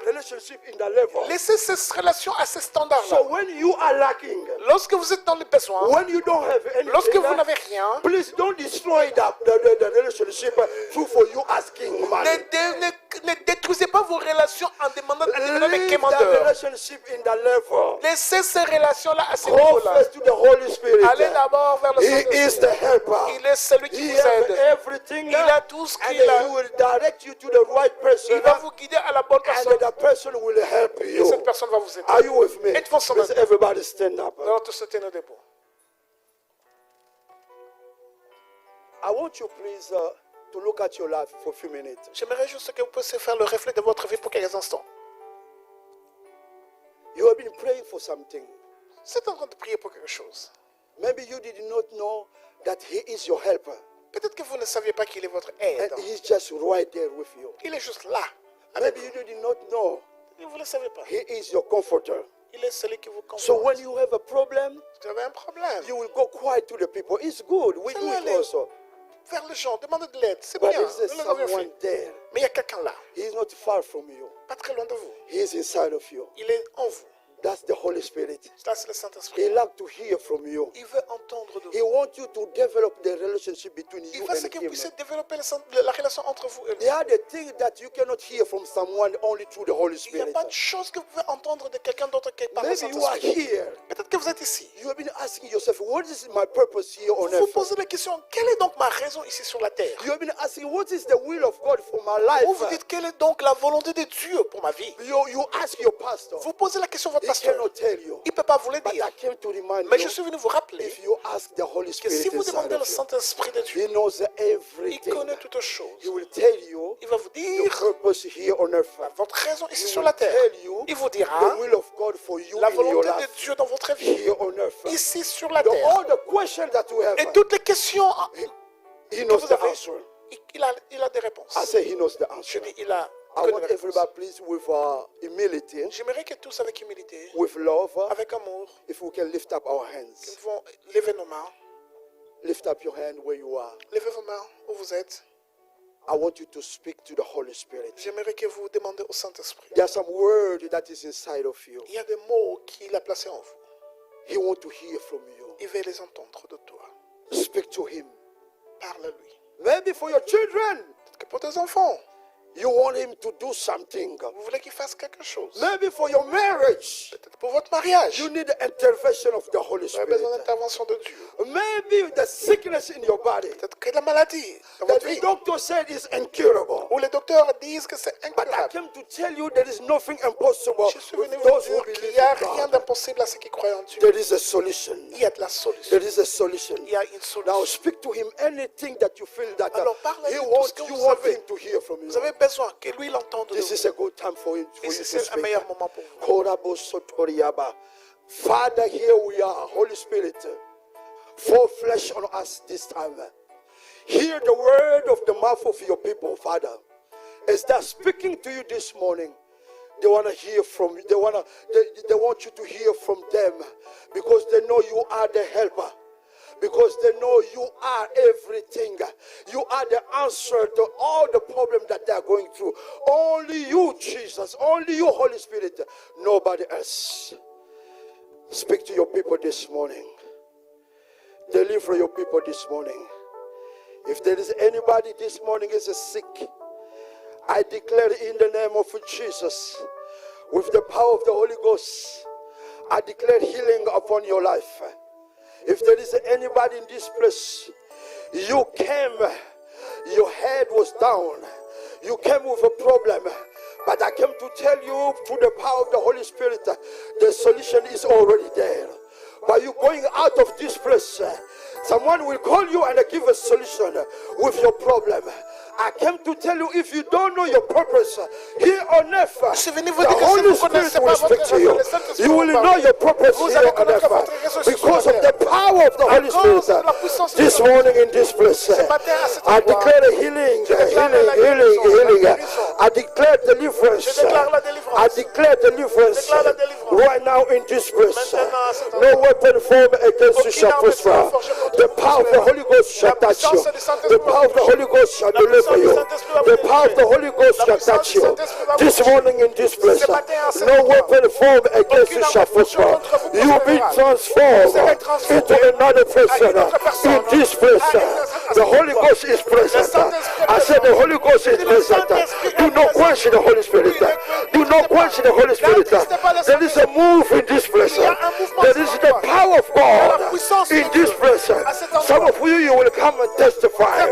relationship in that level. Laissez ces relations à ces standards-là. So when you are lacking, Lorsque vous êtes dans les besoins, when you don't have lorsque vous anything, n'avez rien, please don't destroy the relationship through for you asking money. ne détruisez pas vos relations en demandant à devenir des Leave that commandeurs. relationship in that level. Laissez ces relations-là à ce Go niveau-là. first to the Holy Spirit. Allez d'abord vers le He is Saint-Esprit. the helper. Il est celui qui He vous has aide. everything. Il a tout ce And qu'il a. he will direct you to the right person. Il va vous guider à la bonne And personne. that person will help Et you. cette personne va vous aider. Are you with me? Êtes-vous ensemble? Please, everybody stand up. Nous allons tous se tenir debout. I want you, please, to look at your life for a few minutes. J'aimerais juste que vous puissiez faire le reflet de votre vie pour quelques instants. You have been praying for something. Vous êtes en train de prier pour quelque chose. Maybe you did not know that He is your helper. Peut-être que vous ne saviez pas qu'il est votre And aide. He's just right there with you. Il est juste là. Maybe you did not know Et vous ne le savez pas. He is your comforter. Il est celui qui vous So conforte. when you have a problem, Vous avez un problème. you will go quiet to the people. It's good. We do it also. Vers les gens, demandez de l'aide. C'est But bien. is there Nous l'avons someone fait. there? Mais il y a quelqu'un là, He is not far from you. pas très loin de vous. He is inside of you. Il est en vous. That's the Holy Spirit. Ça, c'est le Saint-Esprit. He likes to hear from you. Il veut entendre de He vous. wants you to develop the relationship between Il you veut and que vous him. puissiez développer la relation entre vous et lui. There are the things that you cannot hear from someone only through the Holy Il n'y a Spirit. pas de choses que vous pouvez entendre de quelqu'un d'autre que par le Maybe you are Saint-Esprit. here. Peut-être que vous êtes ici. You have been asking yourself, what is my purpose here on Vous vous earth? posez la question, quelle est donc ma raison ici sur la terre? You have been asking, what is the will of God for my life? Vous vous dites, quelle est donc la volonté de Dieu pour ma vie? You ask your pastor. Vous posez la question à votre He pasteur. cannot tell you. Il ne peut pas vous le But dire. I came to remind Mais je you, suis venu vous rappeler if you ask the Holy que Spirit si vous inside demandez le of you, Saint-Esprit de Dieu, He knows il everything. connaît toutes He choses. will tell you Il va vous your dire purpose here on earth. votre raison ici He sur will la terre. tell you Il vous the dira will of God for you la in your volonté de life Dieu dans votre vie, here on earth. ici sur la The, terre. all the questions that you have, Et toutes les questions, He knows vous the avez, answer. il a des réponses. I say He knows the Je answer. dis, il a I que want des réponses. everybody, please, with humility, J'aimerais que tous avec humilité, with love, avec amour, if we can lift up our nous hands. pouvons lever nos mains. Lift up your hand where you are. Levez vos mains où vous êtes. I want you to speak to the Holy Spirit. J'aimerais que vous demandez au Saint-Esprit. There's some word that is inside of you. Il y a des mots qu'il a placés en vous. He wants to hear from you. Il veut les entendre de toi. Speak to Him. Parle à lui. Maybe for your children, Peut-être que pour tes enfants, you want Him to do something. vous voulez qu'il fasse quelque chose. Maybe for your marriage, Peut-être pour votre mariage, you need the intervention of the Holy vous avez Spirit. besoin d'intervention de Dieu. Maybe the sickness in your body Peut-être que la maladie dans that votre the vie, doctor said is incurable. où les docteurs disent que c'est But I incurable. came to tell you there is nothing impossible Je suis with venu those vous who dire qu'il believe n'y a in rien God. d'impossible à ceux qui croient en Dieu. There is a solution. Il y a de la solution. There is a solution. Il y a une Now solution. speak to Him anything that you feel that Alors, parlez-lui He tout wants, ce que you vous want avez. Him to hear from you. Vous avez besoin que lui l'entende de This vous. is a good time for you Et to c'est un speak. meilleur moment pour vous. Korabo sotoriaba. Father, here we are, Holy Spirit. Fall flesh on us this time. Hear the word of the mouth of your people, Father. As they're speaking to you this morning, they want to hear from you. They want you to hear from them because they know you are the helper. Because they know you are everything. You are the answer to all the problems that they are going through. Only you, Jesus. Only you, Holy Spirit. Nobody else. Speak to your people this morning. Deliver your people this morning. If there is anybody this morning is sick, I declare in the name of Jesus, with the power of the Holy Ghost, I declare healing upon your life. If there is anybody in this place, you came, your head was down, you came with a problem, but I came to tell you through the power of the Holy Spirit, the solution is already there. By you going out of this place, someone will call you and give a solution with your problem. I came to tell you, if you don't know your purpose here on earth, the Holy Spirit will speak to you. You will know your purpose here on earth because of the power of the Holy Spirit. This morning in this place, I declare healing. I declare deliverance. I declare deliverance right now in this place. No weapon formed against you shall prosper. The power of the Holy Ghost shall touch you. The power of the Holy Ghost shall deliver you. The power of the Holy Ghost shall touch you. This morning in this place, no weapon formed against you shall prosper. You will be transformed into another person. In this place, the Holy Ghost is present. I said the Holy Ghost is present. Do not question the Holy Spirit. Do not question the Holy Spirit. There is a move in this place. There is the power of God in this place. Some of you will come and testify.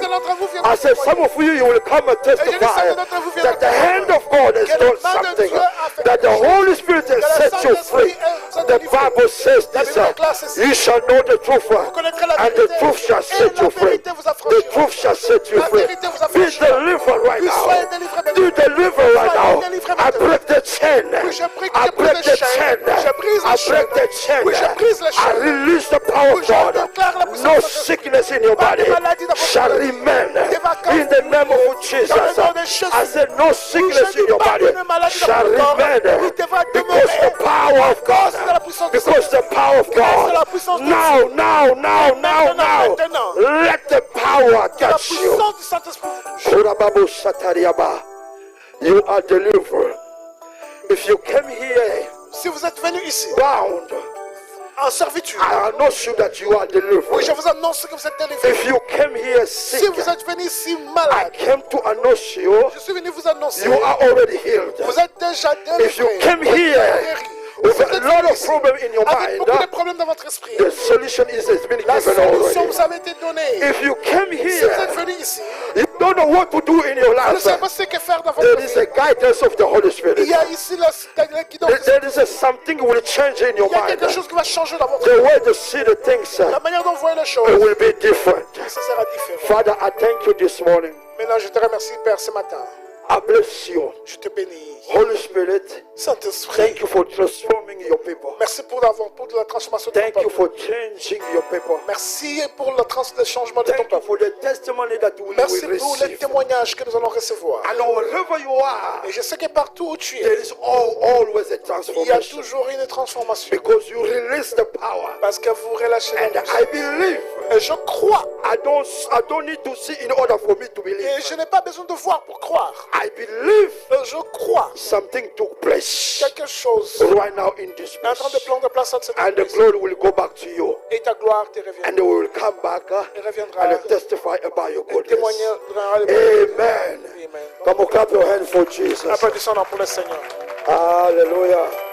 I said some of you will come and testify that the hand of God has done something. That the Holy Spirit has set you free. The Bible says this. You shall know the truth and the truth shall set you free. The truth shall set you free. Be delivered right now. Be delivered right now. I break the chain. I break the chain. I break the chain. I release the power of God. No sickness in your body shall remain in the name of Jesus. I said no sickness in your body shall remain because the power of God. Because the power of God. Now. Let the power touch you. You are delivered. If you came here Si vous êtes venu ici bound, en servitude, I announce you that you are oui, delivered. je vous annonce que vous êtes délivré. If you came here Si sick, vous êtes venu ici I malade, came to announce you, je suis venu vous annoncer. you are already healed. Vous êtes déjà If you délivré. came here with a lot of problems in your Avec mind, beaucoup de problèmes dans votre esprit, the solution is has been la given solution already. vous avait été donnée. If you came Si vous êtes here, venu ici, you don't know what to do in your vous ne life. savez pas ce que faire dans votre There is a vie. guidance of the Holy Spirit. Il y a ici la guidance. There is something will change in your Il y a mind. quelque chose qui va changer dans votre The vie. way to see the things La manière dont vous voyez les choses, will be different. ça sera différent. Father, I thank you this morning. Maintenant, je te remercie, Père, ce matin. I bless you. Je te bénis. Holy Spirit, Saint-Esprit, thank you for transforming your people. merci pour la transformation de ton Thank you peuple. for changing your people. Merci pour le changement de ton Thank you peuple. for the testimony that we Merci will pour les receive. témoignages que nous allons recevoir. And wherever you are, Et je sais que partout où tu there es, is always a il y a transformation. toujours une transformation. Because you release the power. Parce que vous relâchez la And puissance. I believe Et je crois. I don't need to see in order for me to believe. Et je n'ai pas besoin de voir pour croire. I believe Je crois. something took place Quelque chose right now in this est en train de place. prendre place dans cette And the église. glory will go back to you. Et ta gloire te reviendra. And they will come back Et reviendra. and testify about your Et goodness. témoignera. Amen. Amen. Come on, clap your hands for Jesus. Applaudissons pour le Seigneur. Hallelujah.